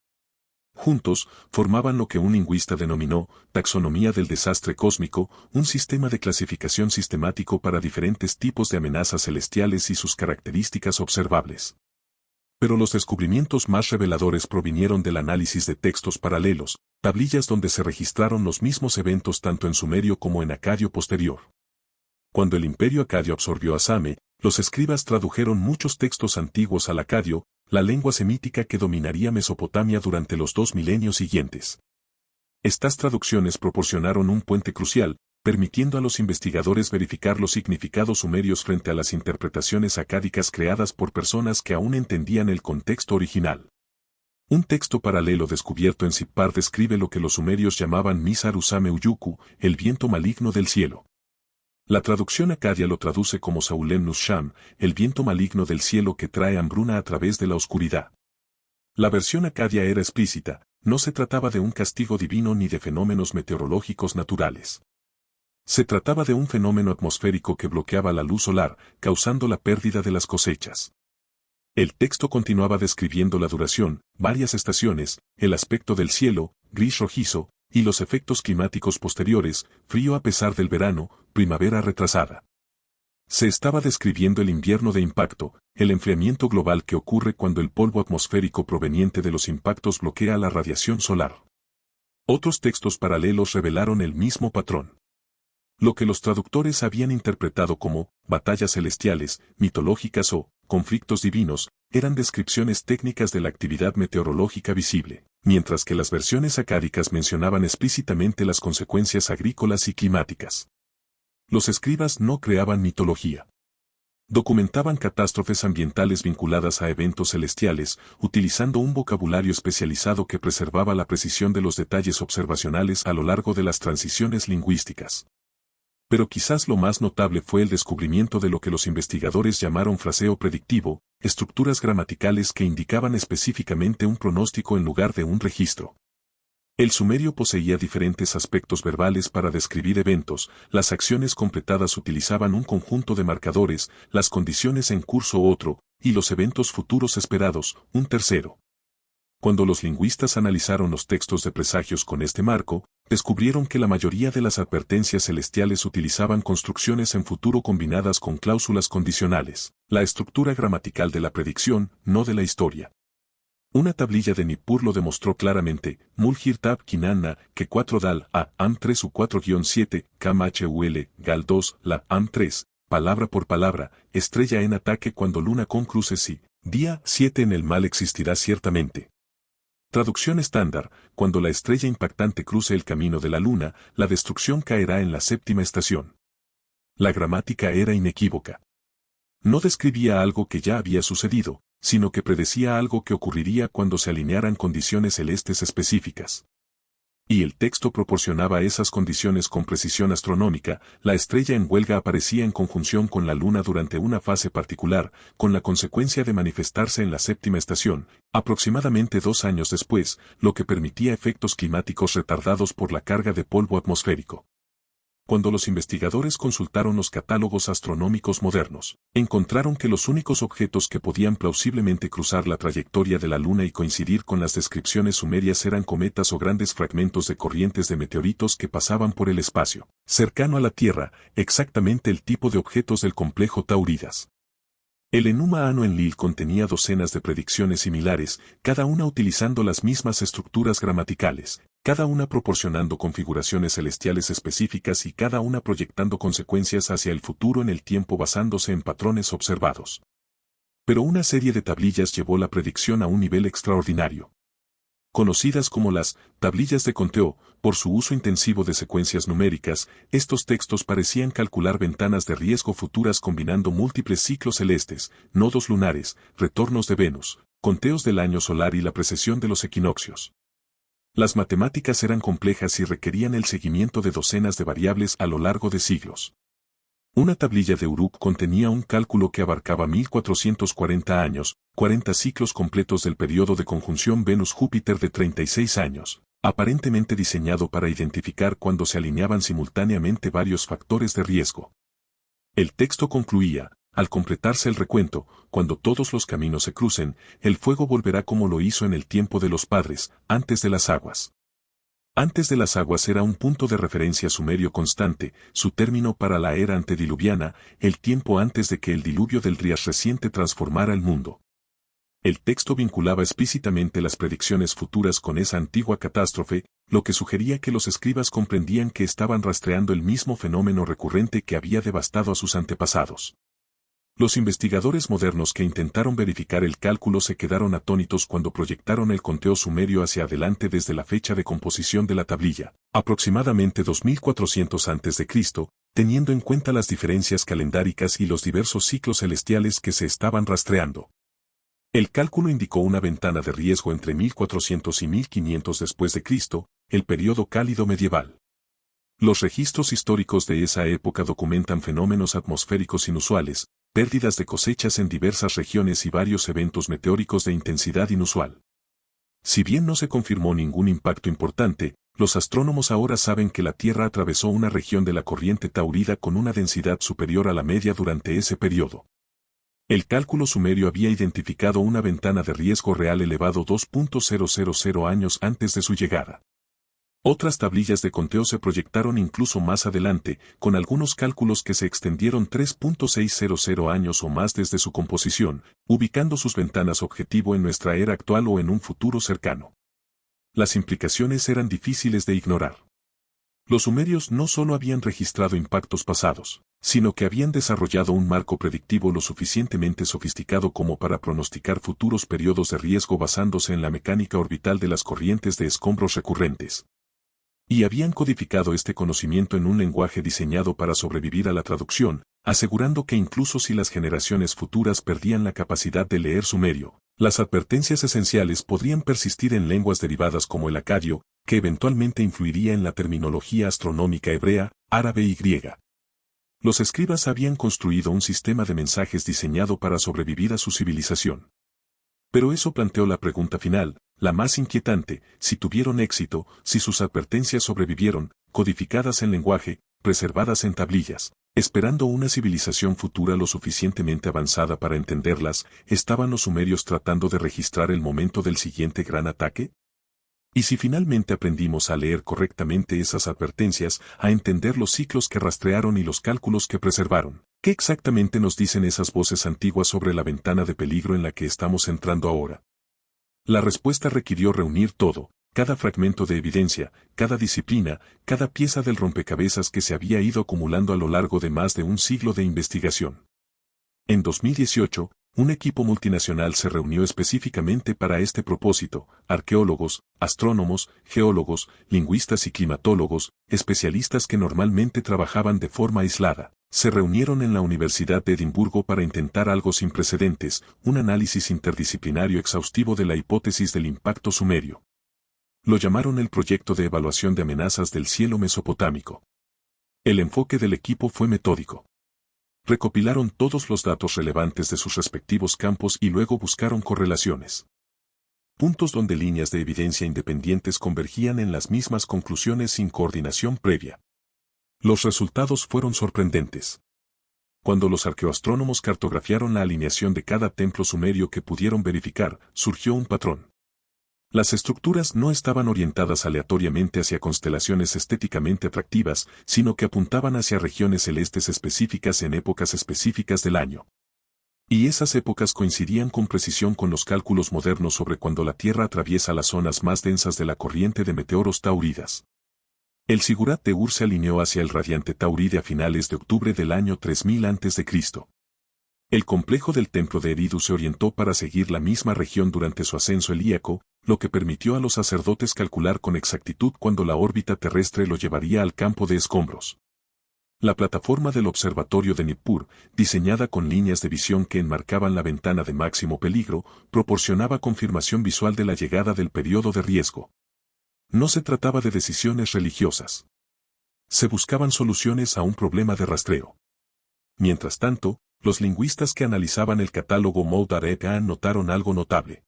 Juntos, formaban lo que un lingüista denominó taxonomía del desastre cósmico, un sistema de clasificación sistemático para diferentes tipos de amenazas celestiales y sus características observables. Pero los descubrimientos más reveladores provinieron del análisis de textos paralelos, tablillas donde se registraron los mismos eventos tanto en sumerio como en acadio posterior. Cuando el imperio acadio absorbió a Same, los escribas tradujeron muchos textos antiguos al acadio, la lengua semítica que dominaría Mesopotamia durante los 2 milenios siguientes. Estas traducciones proporcionaron un puente crucial, permitiendo a los investigadores verificar los significados sumerios frente a las interpretaciones acádicas creadas por personas que aún entendían el contexto original. Un texto paralelo descubierto en Sippar describe lo que los sumerios llamaban Misar Usame Uyuku, el viento maligno del cielo. La traducción acadia lo traduce como Saulem Nusham, el viento maligno del cielo que trae hambruna a través de la oscuridad. La versión acadia era explícita, no se trataba de un castigo divino ni de fenómenos meteorológicos naturales. Se trataba de un fenómeno atmosférico que bloqueaba la luz solar, causando la pérdida de las cosechas. El texto continuaba describiendo la duración, varias estaciones, el aspecto del cielo, gris rojizo, y los efectos climáticos posteriores, frío a pesar del verano, primavera retrasada. Se estaba describiendo el invierno de impacto, el enfriamiento global que ocurre cuando el polvo atmosférico proveniente de los impactos bloquea la radiación solar. Otros textos paralelos revelaron el mismo patrón. Lo que los traductores habían interpretado como batallas celestiales, mitológicas o conflictos divinos, eran descripciones técnicas de la actividad meteorológica visible, mientras que las versiones acádicas mencionaban explícitamente las consecuencias agrícolas y climáticas. Los escribas no creaban mitología. Documentaban catástrofes ambientales vinculadas a eventos celestiales, utilizando un vocabulario especializado que preservaba la precisión de los detalles observacionales a lo largo de las transiciones lingüísticas. Pero quizás lo más notable fue el descubrimiento de lo que los investigadores llamaron fraseo predictivo, estructuras gramaticales que indicaban específicamente un pronóstico en lugar de un registro. El sumerio poseía diferentes aspectos verbales para describir eventos, las acciones completadas utilizaban un conjunto de marcadores, las condiciones en curso otro, y los eventos futuros esperados, un tercero. Cuando los lingüistas analizaron los textos de presagios con este marco, descubrieron que la mayoría de las advertencias celestiales utilizaban construcciones en futuro combinadas con cláusulas condicionales, la estructura gramatical de la predicción, no de la historia. Una tablilla de Nippur lo demostró claramente, Mulhir Tab Kinana, que 4 Dal A Am 3 U 4-7, KMHUL, Gal 2, la Am 3, palabra por palabra, estrella en ataque cuando luna con cruces y, día 7 en el mal existirá ciertamente. Traducción estándar: cuando la estrella impactante cruce el camino de la Luna, la destrucción caerá en la séptima estación. La gramática era inequívoca. No describía algo que ya había sucedido, sino que predecía algo que ocurriría cuando se alinearan condiciones celestes específicas. Y el texto proporcionaba esas condiciones con precisión astronómica. La estrella en huelga aparecía en conjunción con la Luna durante una fase particular, con la consecuencia de manifestarse en la séptima estación, aproximadamente 2 años después, lo que permitía efectos climáticos retardados por la carga de polvo atmosférico. Cuando los investigadores consultaron los catálogos astronómicos modernos, encontraron que los únicos objetos que podían plausiblemente cruzar la trayectoria de la Luna y coincidir con las descripciones sumerias eran cometas o grandes fragmentos de corrientes de meteoritos que pasaban por el espacio, cercano a la Tierra, exactamente el tipo de objetos del complejo Tauridas. El Enuma Ano Enlil contenía docenas de predicciones similares, cada una utilizando las mismas estructuras gramaticales, cada una proporcionando configuraciones celestiales específicas y cada una proyectando consecuencias hacia el futuro en el tiempo basándose en patrones observados. Pero una serie de tablillas llevó la predicción a un nivel extraordinario. Conocidas como las tablillas de conteo, por su uso intensivo de secuencias numéricas, estos textos parecían calcular ventanas de riesgo futuras combinando múltiples ciclos celestes, nodos lunares, retornos de Venus, conteos del año solar y la precesión de los equinoccios. Las matemáticas eran complejas y requerían el seguimiento de docenas de variables a lo largo de siglos. Una tablilla de Uruk contenía un cálculo que abarcaba 1440 años, 40 ciclos completos del periodo de conjunción Venus-Júpiter de 36 años, aparentemente diseñado para identificar cuando se alineaban simultáneamente varios factores de riesgo. El texto concluía: al completarse el recuento, cuando todos los caminos se crucen, el fuego volverá como lo hizo en el tiempo de los padres, antes de las aguas. Antes de las aguas era un punto de referencia sumerio constante, su término para la era antediluviana, el tiempo antes de que el diluvio del Rías reciente transformara el mundo. El texto vinculaba explícitamente las predicciones futuras con esa antigua catástrofe, lo que sugería que los escribas comprendían que estaban rastreando el mismo fenómeno recurrente que había devastado a sus antepasados. Los investigadores modernos que intentaron verificar el cálculo se quedaron atónitos cuando proyectaron el conteo sumerio hacia adelante desde la fecha de composición de la tablilla, aproximadamente 2400 a.C., teniendo en cuenta las diferencias calendáricas y los diversos ciclos celestiales que se estaban rastreando. El cálculo indicó una ventana de riesgo entre 1400 y 1500 después de Cristo, el período cálido medieval. Los registros históricos de esa época documentan fenómenos atmosféricos inusuales, pérdidas de cosechas en diversas regiones y varios eventos meteóricos de intensidad inusual. Si bien no se confirmó ningún impacto importante, los astrónomos ahora saben que la Tierra atravesó una región de la corriente taurida con una densidad superior a la media durante ese periodo. El cálculo sumerio había identificado una ventana de riesgo real elevado 2.000 años antes de su llegada. Otras tablillas de conteo se proyectaron incluso más adelante, con algunos cálculos que se extendieron 3.600 años o más desde su composición, ubicando sus ventanas objetivo en nuestra era actual o en un futuro cercano. Las implicaciones eran difíciles de ignorar. Los sumerios no solo habían registrado impactos pasados, sino que habían desarrollado un marco predictivo lo suficientemente sofisticado como para pronosticar futuros periodos de riesgo basándose en la mecánica orbital de las corrientes de escombros recurrentes. Y habían codificado este conocimiento en un lenguaje diseñado para sobrevivir a la traducción, asegurando que incluso si las generaciones futuras perdían la capacidad de leer sumerio, las advertencias esenciales podrían persistir en lenguas derivadas como el acadio, que eventualmente influiría en la terminología astronómica hebrea, árabe y griega. Los escribas habían construido un sistema de mensajes diseñado para sobrevivir a su civilización. Pero eso planteó la pregunta final, la más inquietante: si tuvieron éxito, si sus advertencias sobrevivieron, codificadas en lenguaje, preservadas en tablillas, esperando una civilización futura lo suficientemente avanzada para entenderlas, ¿estaban los sumerios tratando de registrar el momento del siguiente gran ataque? Y si finalmente aprendimos a leer correctamente esas advertencias, a entender los ciclos que rastrearon y los cálculos que preservaron, ¿qué exactamente nos dicen esas voces antiguas sobre la ventana de peligro en la que estamos entrando ahora? La respuesta requirió reunir todo, cada fragmento de evidencia, cada disciplina, cada pieza del rompecabezas que se había ido acumulando a lo largo de más de un siglo de investigación. En 2018, Un equipo multinacional se reunió específicamente para este propósito: arqueólogos, astrónomos, geólogos, lingüistas y climatólogos, especialistas que normalmente trabajaban de forma aislada. Se reunieron en la Universidad de Edimburgo para intentar algo sin precedentes: un análisis interdisciplinario exhaustivo de la hipótesis del impacto sumerio. Lo llamaron el Proyecto de Evaluación de Amenazas del Cielo Mesopotámico. El enfoque del equipo fue metódico. Recopilaron todos los datos relevantes de sus respectivos campos y luego buscaron correlaciones. Puntos donde líneas de evidencia independientes convergían en las mismas conclusiones sin coordinación previa. Los resultados fueron sorprendentes. Cuando los arqueoastrónomos cartografiaron la alineación de cada templo sumerio que pudieron verificar, surgió un patrón. Las estructuras no estaban orientadas aleatoriamente hacia constelaciones estéticamente atractivas, sino que apuntaban hacia regiones celestes específicas en épocas específicas del año. Y esas épocas coincidían con precisión con los cálculos modernos sobre cuando la Tierra atraviesa las zonas más densas de la corriente de meteoros tauridas. El Sigurat de Ur se alineó hacia el radiante Tauride a finales de octubre del año 3000 a.C. El complejo del templo de Eridu se orientó para seguir la misma región durante su ascenso helíaco, lo que permitió a los sacerdotes calcular con exactitud cuándo la órbita terrestre lo llevaría al campo de escombros. La plataforma del observatorio de Nippur, diseñada con líneas de visión que enmarcaban la ventana de máximo peligro, proporcionaba confirmación visual de la llegada del periodo de riesgo. No se trataba de decisiones religiosas. Se buscaban soluciones a un problema de rastreo. Mientras tanto, los lingüistas que analizaban el catálogo Moudaret-Gan notaron algo notable.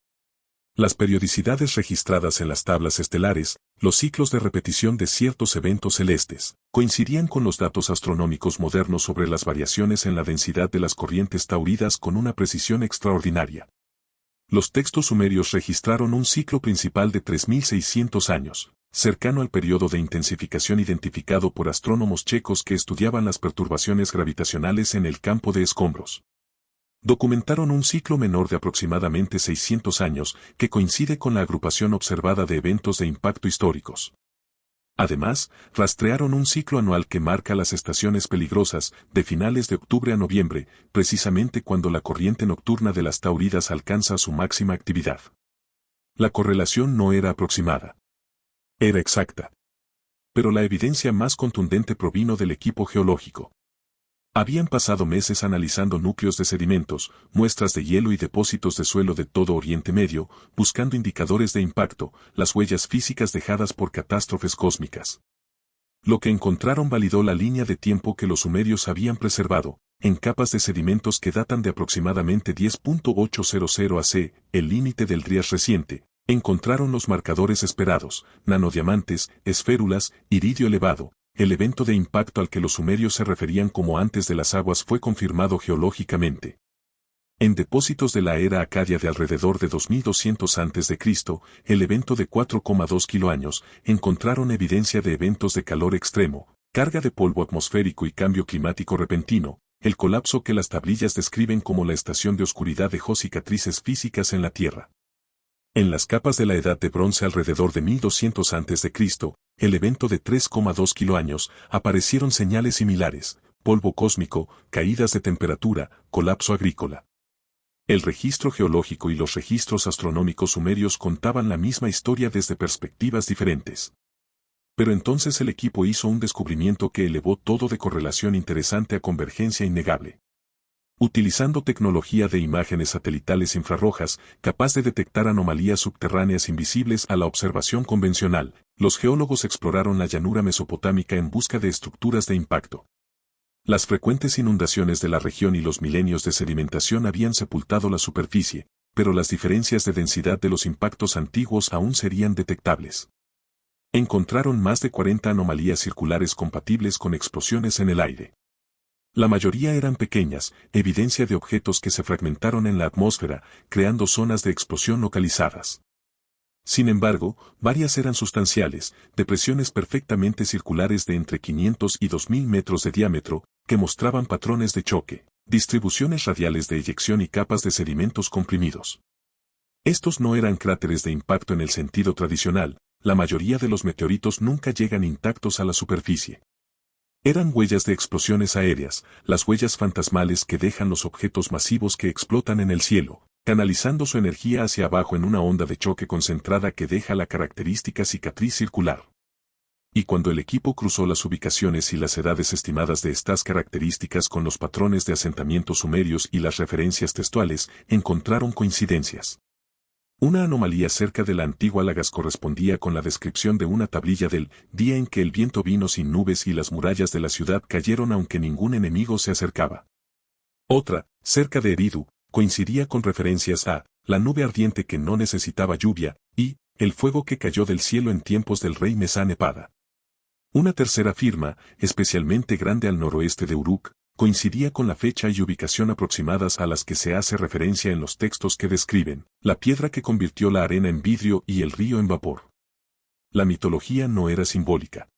Las periodicidades registradas en las tablas estelares, los ciclos de repetición de ciertos eventos celestes, coincidían con los datos astronómicos modernos sobre las variaciones en la densidad de las corrientes tauridas con una precisión extraordinaria. Los textos sumerios registraron un ciclo principal de 3600 años, cercano al periodo de intensificación identificado por astrónomos checos que estudiaban las perturbaciones gravitacionales en el campo de escombros. Documentaron un ciclo menor de aproximadamente 600 años, que coincide con la agrupación observada de eventos de impacto históricos. Además, rastrearon un ciclo anual que marca las estaciones peligrosas, de finales de octubre a noviembre, precisamente cuando la corriente nocturna de las tauridas alcanza su máxima actividad. La correlación no era aproximada. Era exacta. Pero la evidencia más contundente provino del equipo geológico. Habían pasado meses analizando núcleos de sedimentos, muestras de hielo y depósitos de suelo de todo Oriente Medio, buscando indicadores de impacto, las huellas físicas dejadas por catástrofes cósmicas. Lo que encontraron validó la línea de tiempo que los sumerios habían preservado, en capas de sedimentos que datan de aproximadamente 10.800 AC, el límite del Trias reciente. Encontraron los marcadores esperados: nanodiamantes, esférulas, iridio elevado. El evento de impacto al que los sumerios se referían como antes de las aguas fue confirmado geológicamente. En depósitos de la era acadia de alrededor de 2200 a.C., el evento de 4,2 kiloaños, encontraron evidencia de eventos de calor extremo, carga de polvo atmosférico y cambio climático repentino. El colapso que las tablillas describen como la estación de oscuridad dejó cicatrices físicas en la Tierra. En las capas de la Edad de Bronce alrededor de 1200 a.C., el evento de 3,2 kiloaños, aparecieron señales similares: polvo cósmico, caídas de temperatura, colapso agrícola. El registro geológico y los registros astronómicos sumerios contaban la misma historia desde perspectivas diferentes. Pero entonces el equipo hizo un descubrimiento que elevó todo de correlación interesante a convergencia innegable. Utilizando tecnología de imágenes satelitales infrarrojas, capaz de detectar anomalías subterráneas invisibles a la observación convencional, los geólogos exploraron la llanura mesopotámica en busca de estructuras de impacto. Las frecuentes inundaciones de la región y los milenios de sedimentación habían sepultado la superficie, pero las diferencias de densidad de los impactos antiguos aún serían detectables. Encontraron más de 40 anomalías circulares compatibles con explosiones en el aire. La mayoría eran pequeñas, evidencia de objetos que se fragmentaron en la atmósfera, creando zonas de explosión localizadas. Sin embargo, varias eran sustanciales, depresiones perfectamente circulares de entre 500 y 2000 metros de diámetro, que mostraban patrones de choque, distribuciones radiales de eyección y capas de sedimentos comprimidos. Estos no eran cráteres de impacto en el sentido tradicional. La mayoría de los meteoritos nunca llegan intactos a la superficie. Eran huellas de explosiones aéreas, las huellas fantasmales que dejan los objetos masivos que explotan en el cielo, canalizando su energía hacia abajo en una onda de choque concentrada que deja la característica cicatriz circular. Y cuando el equipo cruzó las ubicaciones y las edades estimadas de estas características con los patrones de asentamientos sumerios y las referencias textuales, encontraron coincidencias. Una anomalía cerca de la antigua Lagas correspondía con la descripción de una tablilla del día en que el viento vino sin nubes y las murallas de la ciudad cayeron aunque ningún enemigo se acercaba. Otra, cerca de Eridu, coincidía con referencias a la nube ardiente que no necesitaba lluvia y el fuego que cayó del cielo en tiempos del rey Mesá-Nepada. Una tercera firma, especialmente grande al noroeste de Uruk, coincidía con la fecha y ubicación aproximadas a las que se hace referencia en los textos que describen la piedra que convirtió la arena en vidrio y el río en vapor. La mitología no era simbólica.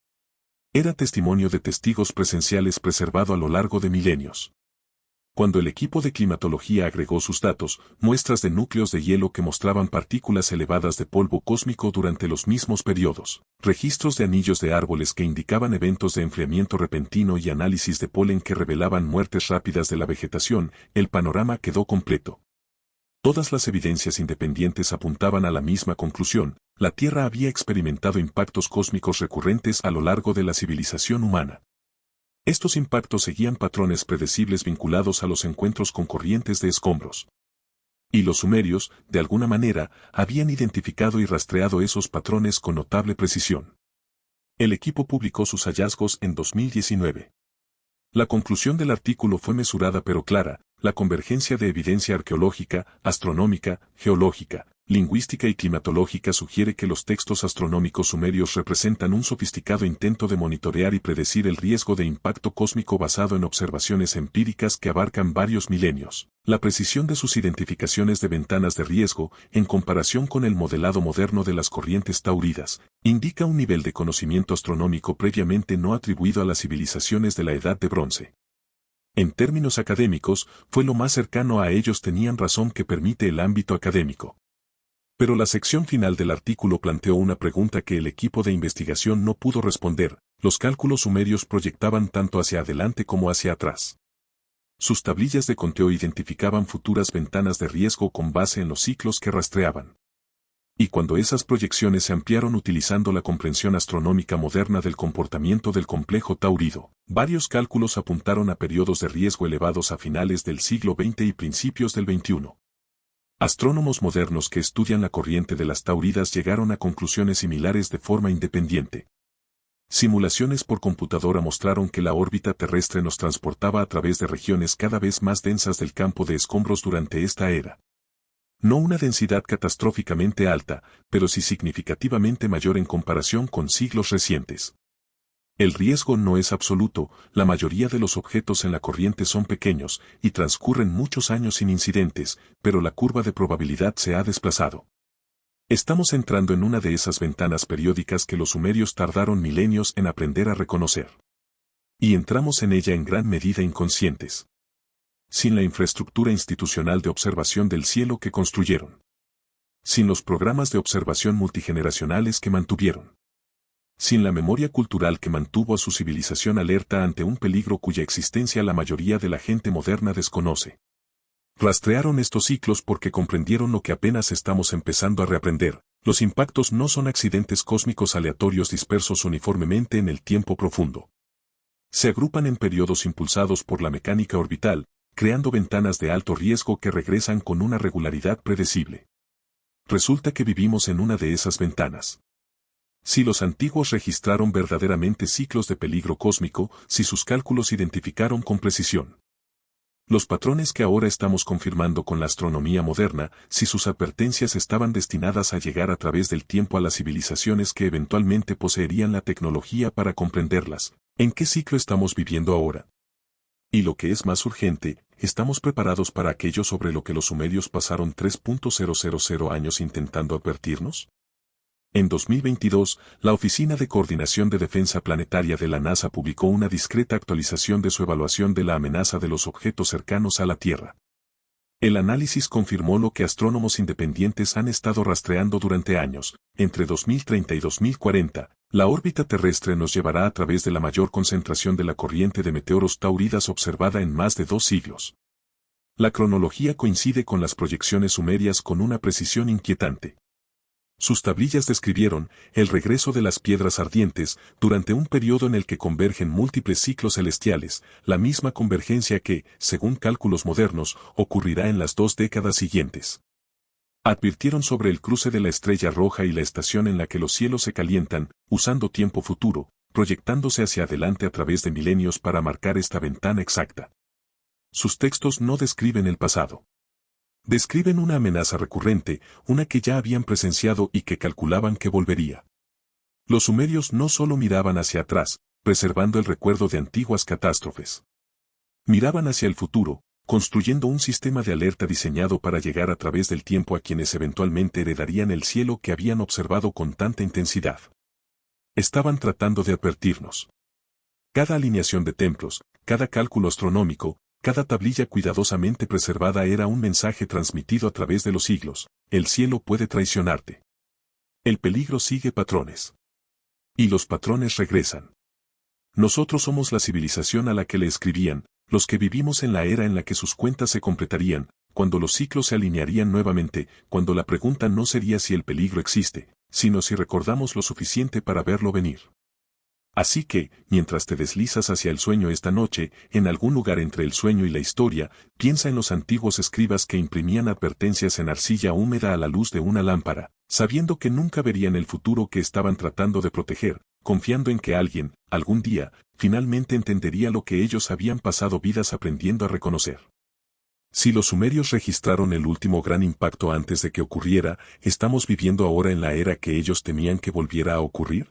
Era testimonio de testigos presenciales preservado a lo largo de milenios. Cuando el equipo de climatología agregó sus datos, muestras de núcleos de hielo que mostraban partículas elevadas de polvo cósmico durante los mismos periodos, registros de anillos de árboles que indicaban eventos de enfriamiento repentino y análisis de polen que revelaban muertes rápidas de la vegetación, el panorama quedó completo. Todas las evidencias independientes apuntaban a la misma conclusión: la Tierra había experimentado impactos cósmicos recurrentes a lo largo de la civilización humana. Estos impactos seguían patrones predecibles vinculados a los encuentros con corrientes de escombros. Y los sumerios, de alguna manera, habían identificado y rastreado esos patrones con notable precisión. El equipo publicó sus hallazgos en 2019. La conclusión del artículo fue mesurada pero clara: la convergencia de evidencia arqueológica, astronómica, geológica, lingüística y climatológica sugiere que los textos astronómicos sumerios representan un sofisticado intento de monitorear y predecir el riesgo de impacto cósmico basado en observaciones empíricas que abarcan varios milenios. La precisión de sus identificaciones de ventanas de riesgo, en comparación con el modelado moderno de las corrientes tauridas, indica un nivel de conocimiento astronómico previamente no atribuido a las civilizaciones de la Edad de Bronce. En términos académicos, fue lo más cercano a ellos tenían razón que permite el ámbito académico. Pero la sección final del artículo planteó una pregunta que el equipo de investigación no pudo responder: los cálculos sumerios proyectaban tanto hacia adelante como hacia atrás. Sus tablillas de conteo identificaban futuras ventanas de riesgo con base en los ciclos que rastreaban. Y cuando esas proyecciones se ampliaron utilizando la comprensión astronómica moderna del comportamiento del complejo taurido, varios cálculos apuntaron a periodos de riesgo elevados a finales del siglo XX y principios del XXI. Astrónomos modernos que estudian la corriente de las tauridas llegaron a conclusiones similares de forma independiente. Simulaciones por computadora mostraron que la órbita terrestre nos transportaba a través de regiones cada vez más densas del campo de escombros durante esta era. No una densidad catastróficamente alta, pero sí significativamente mayor en comparación con siglos recientes. El riesgo no es absoluto: la mayoría de los objetos en la corriente son pequeños y transcurren muchos años sin incidentes, pero la curva de probabilidad se ha desplazado. Estamos entrando en una de esas ventanas periódicas que los sumerios tardaron milenios en aprender a reconocer. Y entramos en ella en gran medida inconscientes. Sin la infraestructura institucional de observación del cielo que construyeron. Sin los programas de observación multigeneracionales que mantuvieron. Sin la memoria cultural que mantuvo a su civilización alerta ante un peligro cuya existencia la mayoría de la gente moderna desconoce. Rastrearon estos ciclos porque comprendieron lo que apenas estamos empezando a reaprender: los impactos no son accidentes cósmicos aleatorios dispersos uniformemente en el tiempo profundo. Se agrupan en periodos impulsados por la mecánica orbital, creando ventanas de alto riesgo que regresan con una regularidad predecible. Resulta que vivimos en una de esas ventanas. Si los antiguos registraron verdaderamente ciclos de peligro cósmico, si sus cálculos identificaron con precisión los patrones que ahora estamos confirmando con la astronomía moderna, si sus advertencias estaban destinadas a llegar a través del tiempo a las civilizaciones que eventualmente poseerían la tecnología para comprenderlas, ¿en qué ciclo estamos viviendo ahora? Y lo que es más urgente, ¿estamos preparados para aquello sobre lo que los sumerios pasaron 3.000 años intentando advertirnos? En 2022, la Oficina de Coordinación de Defensa Planetaria de la NASA publicó una discreta actualización de su evaluación de la amenaza de los objetos cercanos a la Tierra. El análisis confirmó lo que astrónomos independientes han estado rastreando durante años. Entre 2030 y 2040, la órbita terrestre nos llevará a través de la mayor concentración de la corriente de meteoros tauridas observada en más de 2 siglos. La cronología coincide con las proyecciones sumerias con una precisión inquietante. Sus tablillas describieron el regreso de las piedras ardientes durante un periodo en el que convergen múltiples ciclos celestiales, la misma convergencia que, según cálculos modernos, ocurrirá en las 2 décadas siguientes. Advirtieron sobre el cruce de la estrella roja y la estación en la que los cielos se calientan, usando tiempo futuro, proyectándose hacia adelante a través de milenios para marcar esta ventana exacta. Sus textos no describen el pasado. Describen una amenaza recurrente, una que ya habían presenciado y que calculaban que volvería. Los sumerios no solo miraban hacia atrás, preservando el recuerdo de antiguas catástrofes. Miraban hacia el futuro, construyendo un sistema de alerta diseñado para llegar a través del tiempo a quienes eventualmente heredarían el cielo que habían observado con tanta intensidad. Estaban tratando de advertirnos. Cada alineación de templos, cada cálculo astronómico, cada tablilla cuidadosamente preservada era un mensaje transmitido a través de los siglos. El cielo puede traicionarte. El peligro sigue patrones. Y los patrones regresan. Nosotros somos la civilización a la que le escribían, los que vivimos en la era en la que sus cuentas se completarían, cuando los ciclos se alinearían nuevamente, cuando la pregunta no sería si el peligro existe, sino si recordamos lo suficiente para verlo venir. Así que, mientras te deslizas hacia el sueño esta noche, en algún lugar entre el sueño y la historia, piensa en los antiguos escribas que imprimían advertencias en arcilla húmeda a la luz de una lámpara, sabiendo que nunca verían el futuro que estaban tratando de proteger, confiando en que alguien, algún día, finalmente entendería lo que ellos habían pasado vidas aprendiendo a reconocer. Si los sumerios registraron el último gran impacto antes de que ocurriera, ¿estamos viviendo ahora en la era que ellos temían que volviera a ocurrir?